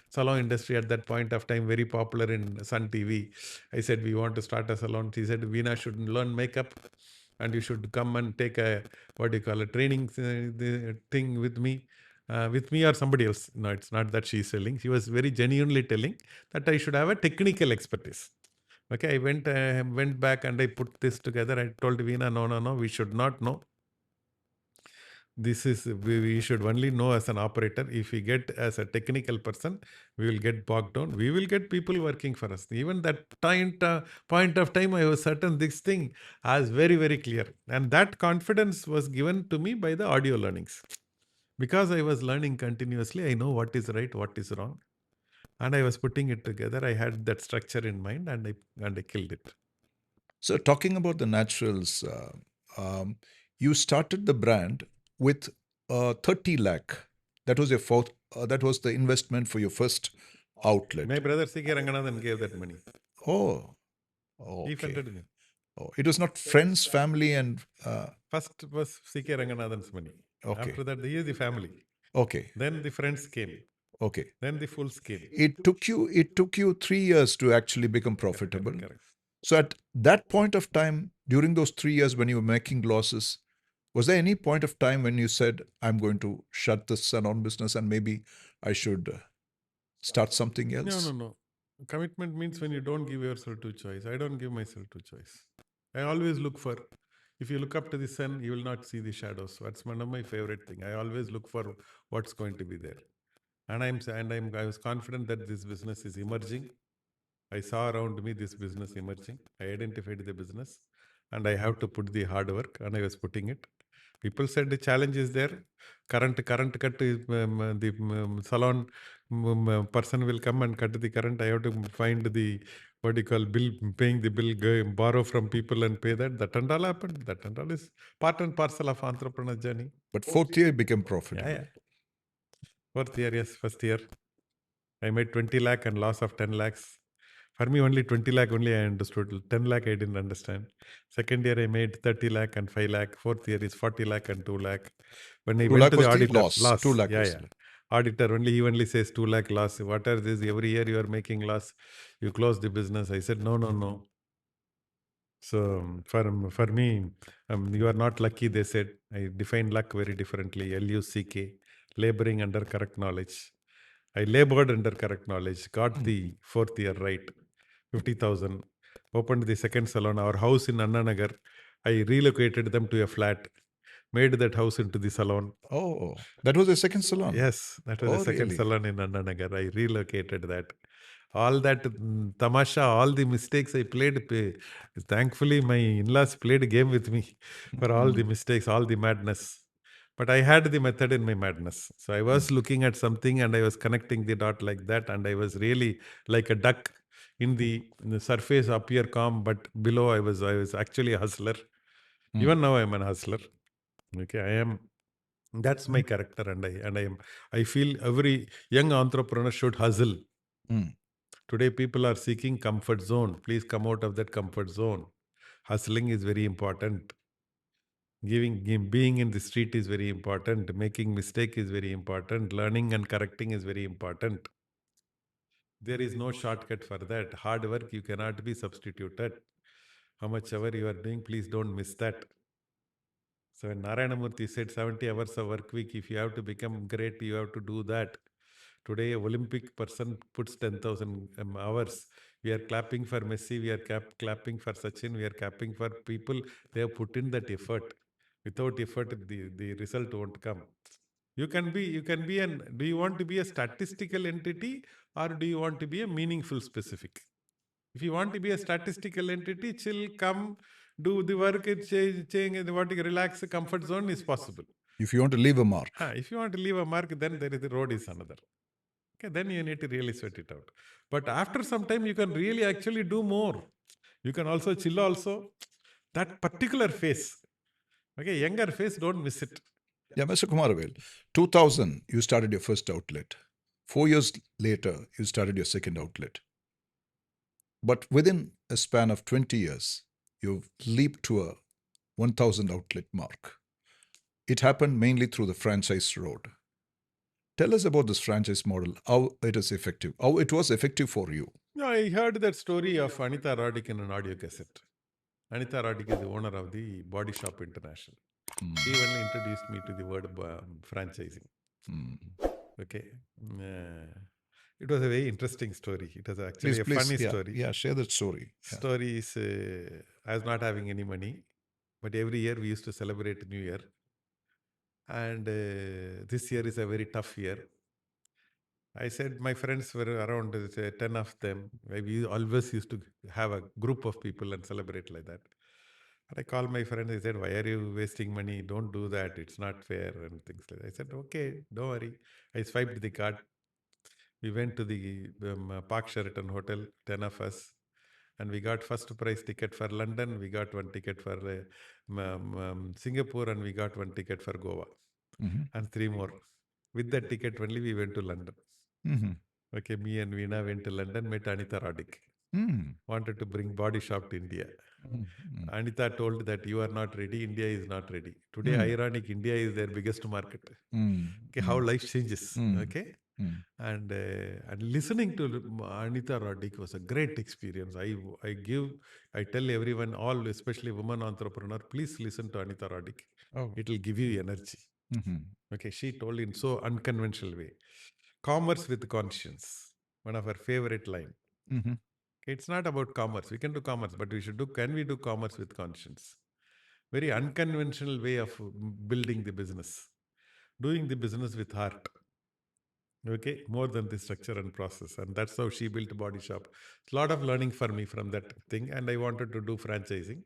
salon industry at that point of time, very popular in Sun TV. I said, we want to start a salon. She said, Veena should learn makeup and you should come and take a, training thing with me. With me or somebody else. No, it's not that she's selling. She was very genuinely telling that I should have a technical expertise. Okay, I went back and I put this together. I told Veena, no, we should not know. this is we should only know as an operator. If we get as a technical person, we will get bogged down. We will get people working for us. Even that point of time, I was certain this thing as very, very clear. And that confidence was given to me by the audio learnings. Because I was learning continuously, I know what is right, what is wrong. And I was putting it together. I had that structure in mind, and I killed it. So, talking about the Naturals, you started the brand with 30 lakh. That was your fourth. That was the investment for your first outlet. My brother C.K. Ranganathan gave that money. Oh, He okay. funded me. Oh, it was not friends, family, and First was C.K. Ranganathan's money. okay. After that, he is the family. Okay. Then the friends came. Okay. Then the fools came. It took you 3 years to actually become profitable. Correct. So at that point of time, during those 3 years when you were making losses, was there any point of time when you said, I'm going to shut this salon business and maybe I should start something else? No. Commitment means when you don't give yourself to choice. I don't give myself to choice. I always look for. If you look up to the sun, you will not see the shadows. That's one of my favorite thing. I always look for what's going to be there. And I was confident that this business is emerging. I saw around me this business emerging. I identified the business, and I have to put the hard work, and I was putting it. People said the challenge is there. Current cut is the salon person will come and cut the current. I have to find the what do you call bill, paying the bill, borrow from people and pay that. That and all happened. That and all is part and parcel of entrepreneur journey. But fourth year became profitable. Yeah. Fourth year, yes. First year, I made 20 lakh and loss of 10 lakhs. For me, only 20 lakh only I understood. 10 lakh I didn't understand. Second year I made 30 lakh and 5 lakh. Fourth year is 40 lakh and 2 lakh. When I 2 went lakh to the was the auditor, loss. 2 lakh was Yeah. Auditor he only says 2 lakh loss. What are this? Every year you are making loss. You close the business. I said, no. So for me, you are not lucky, they said. I define luck very differently. LUCK, laboring under correct knowledge. I labored under correct knowledge, got the fourth year right, 50,000, opened the second salon. Our house in Anna Nagar, I relocated them to a flat, made that house into the salon. Oh, that was the second salon? Yes, that was the second really? salon in Anna Nagar. I relocated that. All that tamasha, all the mistakes I played, thankfully my in-laws played a game with me for all the mistakes, all the madness. But I had the method in my madness. So I was looking at something and I was connecting the dot like that, and I was really like a duck in the surface up here calm, but below I was actually a hustler. Even now I'm a hustler. Okay, I am. That's my character, and I feel every young entrepreneur should hustle. Today, people are seeking comfort zone. Please come out of that comfort zone. Hustling is very important. Being in the street is very important. Making mistake is very important. Learning and correcting is very important. There is no shortcut for that. Hard work you cannot be substituted. How much ever you are doing, please don't miss that. So when Narayana Murthy said 70 hours of work week, if you have to become great, you have to do that. Today, an Olympic person puts 10,000 hours. We are clapping for Messi, we are clapping for Sachin, we are clapping for people. They have put in that effort. Without effort, the result won't come. Do you want to be a statistical entity, or do you want to be a meaningful specific? If you want to be a statistical entity, chill, come, do the work, relax, the comfort zone is possible. If you want to leave a mark. If you want to leave a mark, then the road is another. Okay, then you need to really sweat it out. But after some time, you can really actually do more. You can also chill also. That particular phase. Okay, younger phase, don't miss it. Yeah, Mr. Kumaravel, 2000, you started your first outlet. 4 years later, you started your second outlet. But within a span of 20 years, you've leaped to a 1,000 outlet mark. It happened mainly through the franchise road. Tell us about this franchise model, how it is effective, how it was effective for you. No, I heard that story of Anita Roddick in an audio cassette. Anita Roddick is the owner of the Body Shop International. She only introduced me to the word franchising. Okay. It was a very interesting story. It was actually a funny story. Yeah, share that story. Story is, I was not having any money, but every year we used to celebrate New Year. And this year is a very tough year. I said my friends were around 10 of them. We always used to have a group of people and celebrate like that. And I called my friend. I said, "Why are you wasting money? Don't do that. It's not fair," and things like that. I said, "Okay, don't worry." I swiped the card. We went to the Park Sheraton Hotel, 10 of us, and we got first prize ticket for London. We got one ticket for Singapore, and we got one ticket for Goa, and three more. With that ticket only, we went to London. Okay, me and Veena went to London, met Anita Roddick. Wanted to bring body shop to India. Anita told that you are not ready, India is not ready. Today, ironic, India is their biggest market. Okay, how life changes. Okay, and listening to Anita Roddick was a great experience. I tell everyone, all especially women entrepreneur, please listen to Anita Roddick. Oh. It will give you energy. Okay, she told in so unconventional way. Commerce with conscience, one of her favorite line. It's not about commerce. We can do commerce, but we should do. Can we do commerce with conscience? Very unconventional way of building the business, doing the business with heart. Okay, more than the structure and process, and that's how she built Body Shop. It's a lot of learning for me from that thing, and I wanted to do franchising,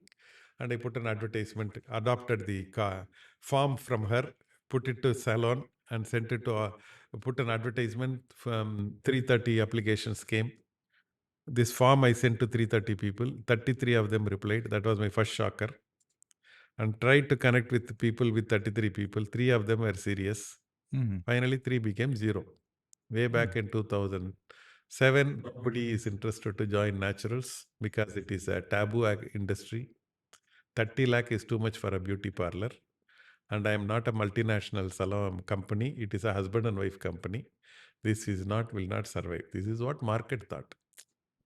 and I put an advertisement, adopted the form from her, put it to salon, and sent it to. Put an advertisement from 330 applications came. This form I sent to 330 people. 33 of them replied. That was my first shocker. And tried to connect with people with 33 people. 3 of them were serious. Finally, 3 became 0. Way back in 2007, nobody is interested to join Naturals because it is a taboo industry. 30 lakh is too much for a beauty parlor. And I am not a multinational salon company. It is a husband and wife company. This will not survive. This is what market thought.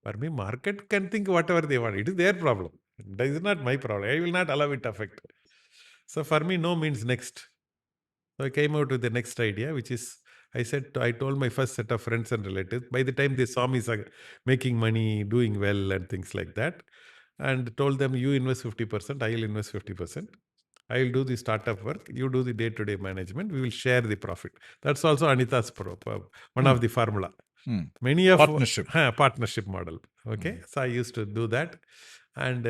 For me, market can think whatever they want. It is their problem. That is not my problem. I will not allow it to affect. So for me, no means next. So I came out with the next idea, which is I told my first set of friends and relatives. By the time they saw me making money, doing well, and things like that, and told them, you invest 50%, I will invest 50%. I will do the startup work. You do the day-to-day management. We will share the profit. That's also Anita's one of the formula. Many of partnership model. Okay, so I used to do that, and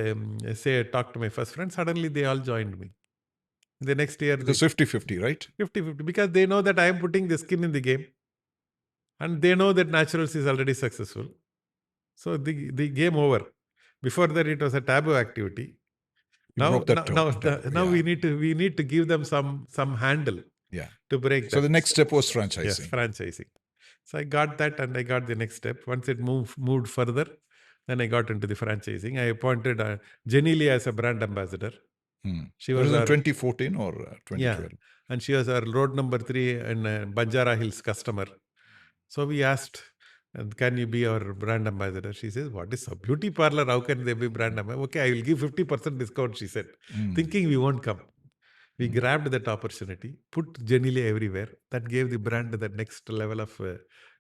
talk to my first friend. Suddenly, they all joined me. The next year, it was 50-50, right? 50-50, because they know that I am putting the skin in the game, and they know that Naturals is already successful. So the game over. Before that, it was a taboo activity. Now we need to give them some handle. Yeah. To break that. So the next step was franchising. Yes, franchising. So I got that, and I got the next step. Once it moved further, then I got into the franchising. I appointed Genelia as a brand ambassador. She was in 2014 or 2012? Yeah, and she was our road number 3 in Banjara Hills customer. So we asked, can you be our brand ambassador? She says, what is a beauty parlor? How can they be brand ambassador? Okay, I will give 50% discount, she said, thinking we won't come. We grabbed that opportunity, put Genelia everywhere. That gave the brand the next level of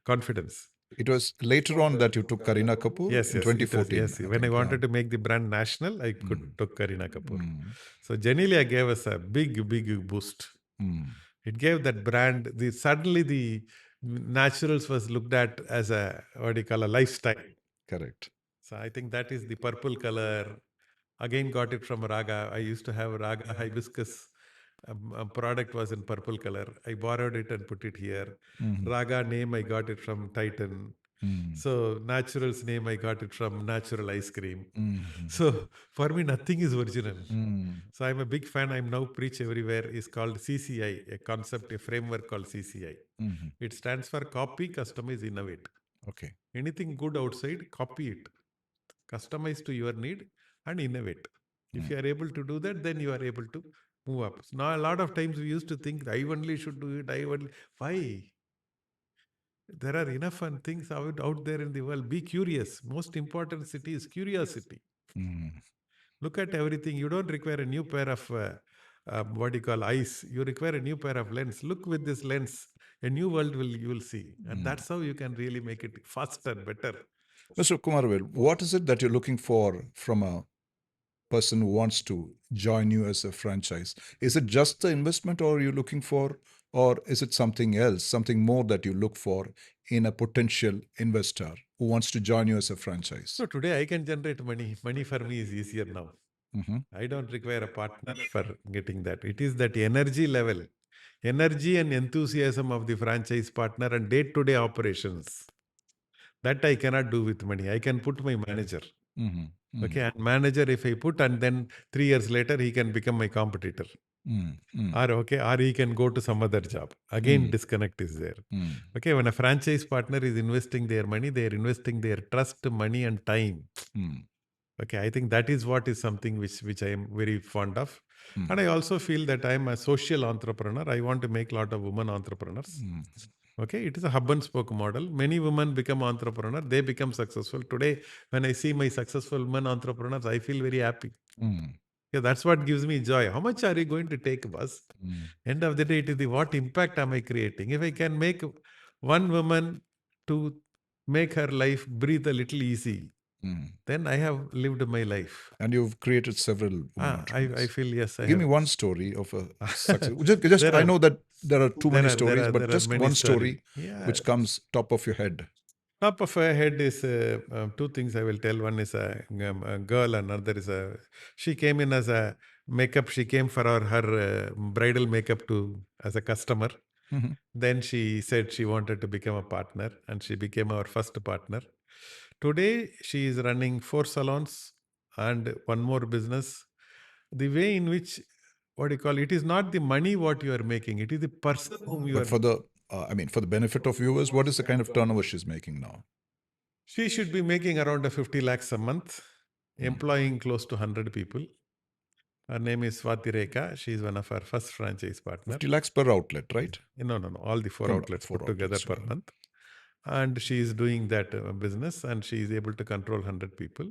confidence. It was later on that you took Kareena Kapoor in 2014. Yes. When I wanted to make the brand national, I took Kareena Kapoor. So Genelia gave us a big boost. It gave that brand, suddenly the Naturals was looked at as a lifestyle. Correct. So I think that is the purple color. Again, got it from Raaga. I used to have Raaga hibiscus. Product was in purple color. I borrowed it and put it here. Raaga name, I got it from Titan. So Naturals name, I got it from Natural Ice Cream. So for me, nothing is original. So I'm a big fan. I'm now preach everywhere. Is called CCI, a concept, a framework called CCI. It stands for copy, customize, innovate. Okay. Anything good outside, copy it. Customize to your need and innovate. If you are able to do that, then you are able to move up. So now, a lot of times we used to think, I only should do it. Why? There are enough things out there in the world. Be curious. Most important city is curiosity. Look at everything. You don't require a new pair of eyes. You require a new pair of lens. Look with this lens. A new world you will see. And that's how you can really make it faster, better. Mr. Kumaravel, what is it that you're looking for from a person who wants to join you as a franchise? Is it just the investment, or are you looking for, or is it something else, something more that you look for in a potential investor who wants to join you as a franchise? So today I can generate money. Money for me is easier now. Mhm. I don't require a partner for getting that. It is that energy level, energy and enthusiasm of the franchise partner and day-to-day operations. That I cannot do with money. I can put my manager. Mhm. Mhm. Okay, and manager if I put, and then 3 years later he can become my competitor. Mm, mm, Or he can go to some other job. Again, disconnect is there. mm, Okay, when a franchise partner is investing their money, they are investing their trust, money, and time. mm, Okay, I think that is what is something which I am very fond of. mm, And I also feel that I am a social entrepreneur. I want to make a lot of women entrepreneurs. mm, Okay, it is a hub and spoke model. Many women become entrepreneur, they become successful. Today, when I see my successful women entrepreneurs, I feel very happy. mm, Yeah, that's what gives me joy. How much are you going to take, boss? mm, End of the day, it is the what impact am I creating? If I can make one woman to make her life breathe a little easy, mm. then I have lived my life. And you've created several women I entrepreneurs. feel yes, I Give me have. one story of a success. Just There I are know that there are too there many are there stories, are but there are just many one stories. story Yeah, which comes top of your head. top of her head is two things I will tell. One is a girl, another is a. She came in as a makeup. She came for her bridal makeup to as a customer. Mhm. Then she said she wanted to become a partner, and she became our first partner. Today she is running 4 salons and one more business. The way in which what do you call it is not the money what you are making; it is the person whom you But are. for the, for the benefit of viewers, what is the kind of turnover she's making now? She should be making around a 50 lakhs a month, employing close to 100 people. Her name is Swati Rekha. She is one of our first franchise partner. 50 lakhs per outlet, right? No. All the four No, outlets four put together outlets, per yeah. month. And she is doing that business and she is able to control 100 people.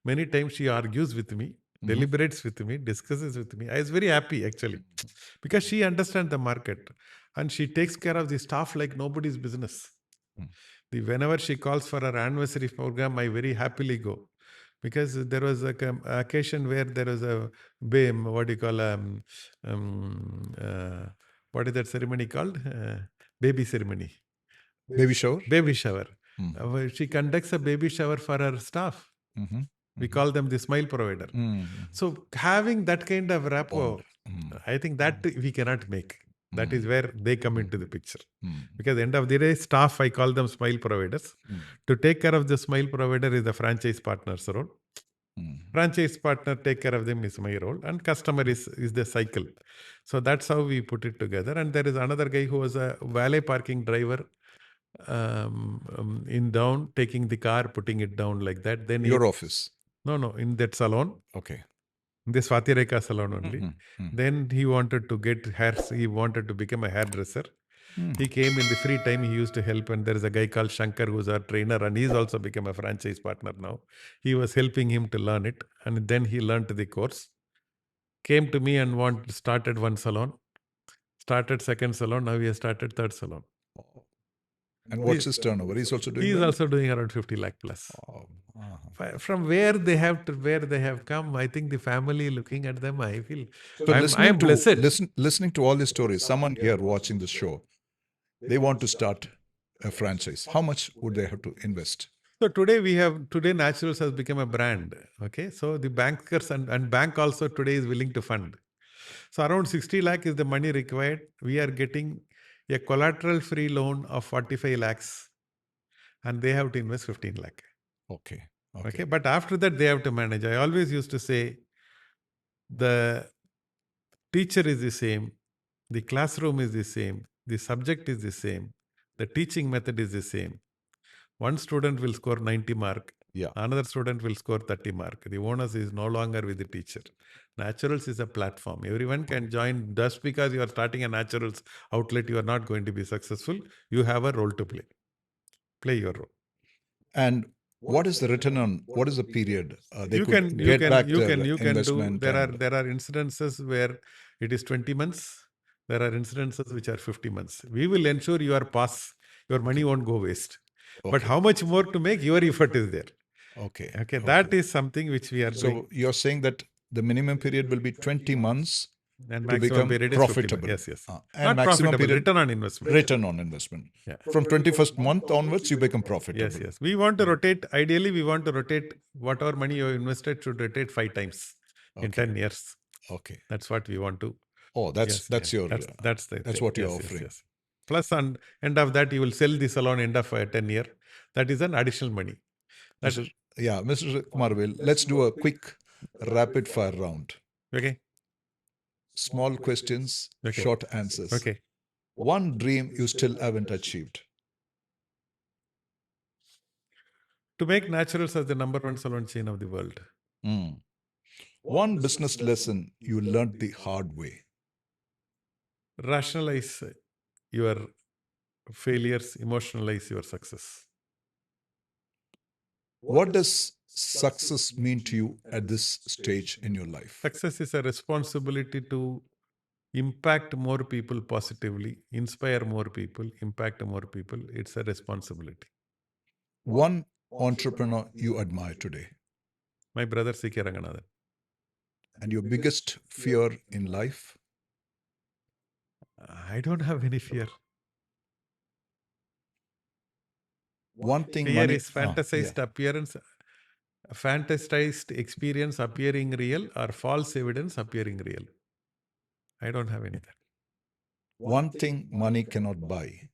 Many times she argues with me, deliberates with me, discusses with me. I was very happy actually because she understands the market and she takes care of the staff like nobody's business. Whenever she calls for her anniversary program, I very happily go because there was a occasion where there was a what do you call what is that ceremony called? Baby ceremony. Baby shower? Baby shower. Where she conducts a baby shower for her staff. Mm-hmm. We call them the smile provider. Mm-hmm. So having that kind of rapport, Bond. I think that we cannot make. That is where they come into the picture. Mm. Because end of the day, staff, I call them smile providers. To take care of the smile provider is the franchise partner's role. Franchise partner take care of them is my role, and customer is the cycle. So that's how we put it together. And there is another guy who was a valet parking driver in down, taking the car, putting it down like that. Then Your office. No, in that salon. Okay. In the Swati Rekha salon only. Mm. Then he wanted to get hair. He wanted to become a hairdresser. He came in the free time. He used to help, and there is a guy called Shankar who's our trainer, and he's also become a franchise partner now. He was helping him to learn it, and then he learned the course. Came to me and started one salon, started second salon. Now he has started third salon. And what's his turnover? He's also doing He is well? also doing around 50 lakh plus. Oh, uh-huh. From where they have come, I think the family looking at them, I feel So I am blessed. listening to all these stories, someone here watching the show, they want to start a franchise. How much would they have to invest? So today Naturals has become a brand. Okay, so the bankers and bank also today is willing to fund. So around 60 lakh is the money required. We are getting a collateral free loan of 45 lakhs, and they have to invest 15 lakh. Okay. Okay, but after that they have to manage. I always used to say the teacher is the same, the classroom is the same, the subject is the same, the teaching method is the same. One student will score 90 mark, Yeah. another student will score 30 mark. The onus is no longer with the teacher. Naturals is a platform. Everyone can join. Just because you are starting a Naturals outlet, you are not going to be successful. You have a role to play. Play your role. And what is the return on? What is the period they You could can get back their can do. investment? There are incidences where it is 20 months. There are incidences which are 50 months. We will ensure your pass. Your money won't go waste. But how much more to make? Your effort is there. Okay. Okay, that is something which we are doing. So you're saying that the minimum period will be 20 months And to maximum become period is 50 profitable. months. Yes, yes. And Not maximum profitable, period return on investment. return on investment. Yeah. From 21st month onwards, you become profitable. Yes, yes. We want to rotate, ideally, we want to rotate whatever money you invested should rotate 5 times in Okay. 10 years. Okay. That's what we want to. Oh, that's Yes, your that's the that's thing. what you're Yes, yes, offering. yes. Plus, on end of that, you will sell the salon end of 10 year. That is an additional money. Mr. Kumaravel, let's do a quick rapid fire round. Okay. Small questions, Okay. short answers. Okay. One dream you still haven't achieved. To make Naturals as the #1 salon chain of the world. Mm. One business lesson you learned the hard way. Rationalize your failures, emotionalize your success. What does success mean to you at this stage in your life? Success is a responsibility to impact more people positively, inspire more people, impact more people. It's a responsibility. One entrepreneur you admire today. My brother C.K. Ranganathan. And your biggest fear in life? I don't have any fear. One thing Fear money is fantasized appearance, fantasized experience appearing real, or false evidence appearing real. I don't have any of that. One thing money cannot buy.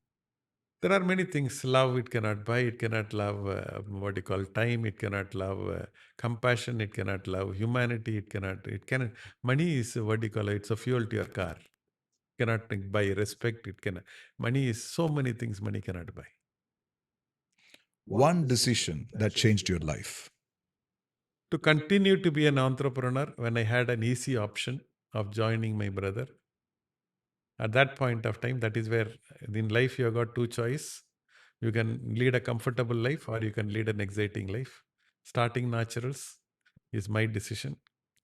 There are many things. Love, it cannot buy. It cannot love what you call time. It cannot love compassion. It cannot love humanity. It cannot. It cannot. Money is what you call it. It's a fuel to your car. Cannot buy respect. It cannot. Money is so many things. Money cannot buy. One decision that changed your life. To continue to be an entrepreneur when I had an easy option of joining my brother. At that point of time, that is where in life you have got two choices. You can lead a comfortable life or you can lead an exciting life. Starting Naturals is my decision.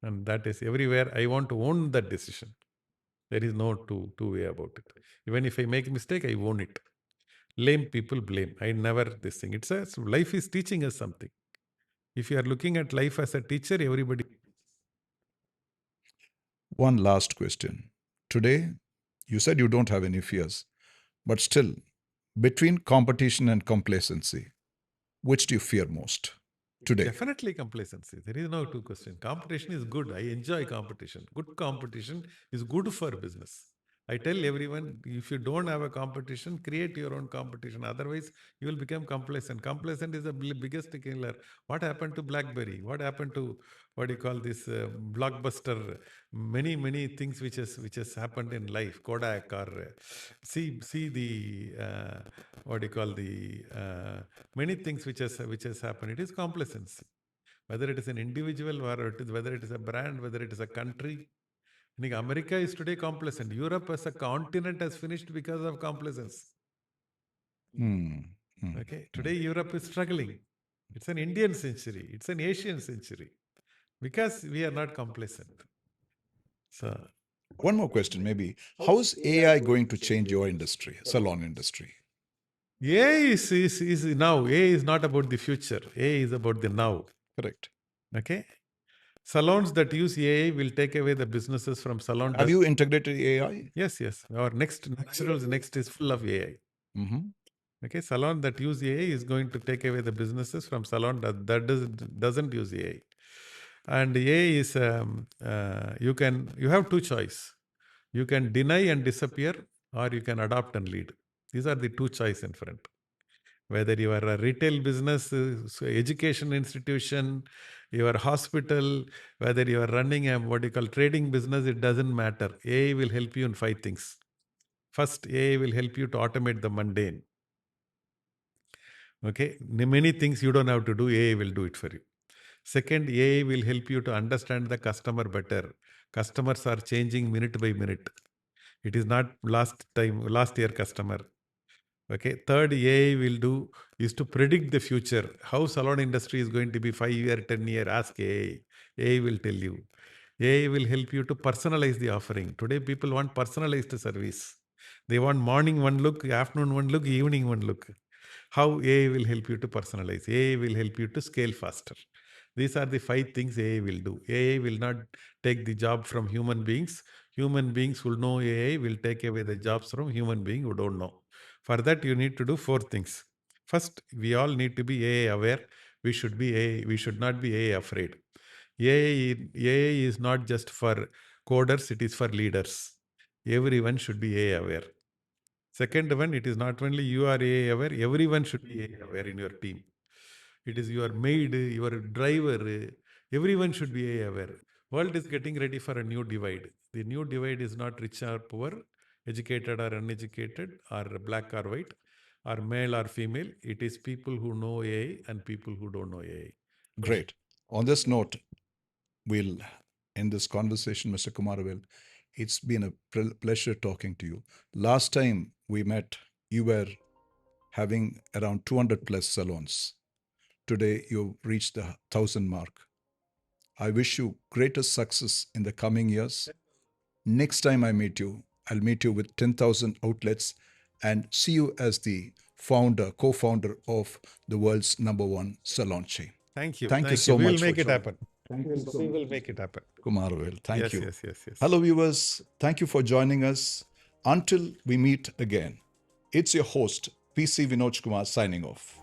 And that is everywhere. I want to own that decision. There is no two way about it. Even if I make a mistake, I own it. Lame people blame. I never this thing. It's a life is teaching us something. If you are looking at life as a teacher, everybody. One last question. Today, you said you don't have any fears, but still, between competition and complacency, which do you fear most today? Definitely complacency. There is no two question. Competition is good. I enjoy competition. Good competition is good for business. I tell everyone, if you don't have a competition, create your own competition. Otherwise, you will become complacent. Complacent is the biggest killer. What happened to BlackBerry? What happened to what do you call this blockbuster? Many things which has happened in life. Kodak or see the what do you call the many things which has happened. It is complacency. Whether it is an individual or whether it is a brand, whether it is a country. I think America is today complacent. Europe as a continent has finished because of complacence. Okay. Today Europe is struggling. It's an Indian century. It's an Asian century. Because we are not complacent. So one more question, maybe. How is AI going to change your industry, salon industry? AI is now. AI is not about the future. AI is about the now. Correct. Okay. Salons that use AI will take away the businesses from salon. Have you integrated AI? Yes. Our Naturals next is full of AI. Okay, salon that use AI is going to take away the businesses from salon that doesn't use AI. And AI is you have two choice. You can deny and disappear, or you can adopt and lead. These are the two choice in front. Whether you are a retail business, education institution, your hospital, whether you are running a what you call trading business, it doesn't matter. AI will help you in 5 things. First, AI will help you to automate the mundane. Okay, many things you don't have to do, AI will do it for you. Second, AI will help you to understand the customer better. Customers are changing minute by minute. It is not last year customer. Okay. Third, AI will do is to predict the future. How salon industry is going to be 5 year, 10 year. Ask AI. AI will tell you. AI will help you to personalize the offering. Today, people want personalized service. They want morning one look, afternoon one look, evening one look. How AI will help you to personalize? AI will help you to scale faster. These are the 5 things AI will do. AI will not take the job from human beings. Human beings who know AI will take away the jobs from human beings who don't know. For that, you need to do 4 things. First, we all need to be AI aware. We should be AI. We should not be AI afraid. AI is not just for coders; it is for leaders. Everyone should be AI aware. Second one, it is not only you are AI aware, everyone should be AI aware in your team. It is your maid, your driver, everyone should be AI aware. World is getting ready for a new divide. The new divide is not rich or poor, educated or uneducated, or black or white, or male or female. It is people who know AI and people who don't know AI. Great. On this note, we'll end this conversation, Mr. Kumaravel. It's been a pleasure talking to you. Last time we met, you were having around 200 plus salons. Today, you've reached the 1,000 mark. I wish you greatest success in the coming years. Next time I meet you, I'll meet you with 10,000 outlets and see you as the founder, co founder of the world's #1 salon chain. Thank you. Thank you Thank you. so We will much for make it joining. happen. Thank you so We much, will make it happen. Kumaravel. Thank Yes, you. yes, yes, yes. Hello, viewers. Thank you for joining us. Until we meet again, it's your host, PC Vinoj Kumar, signing off.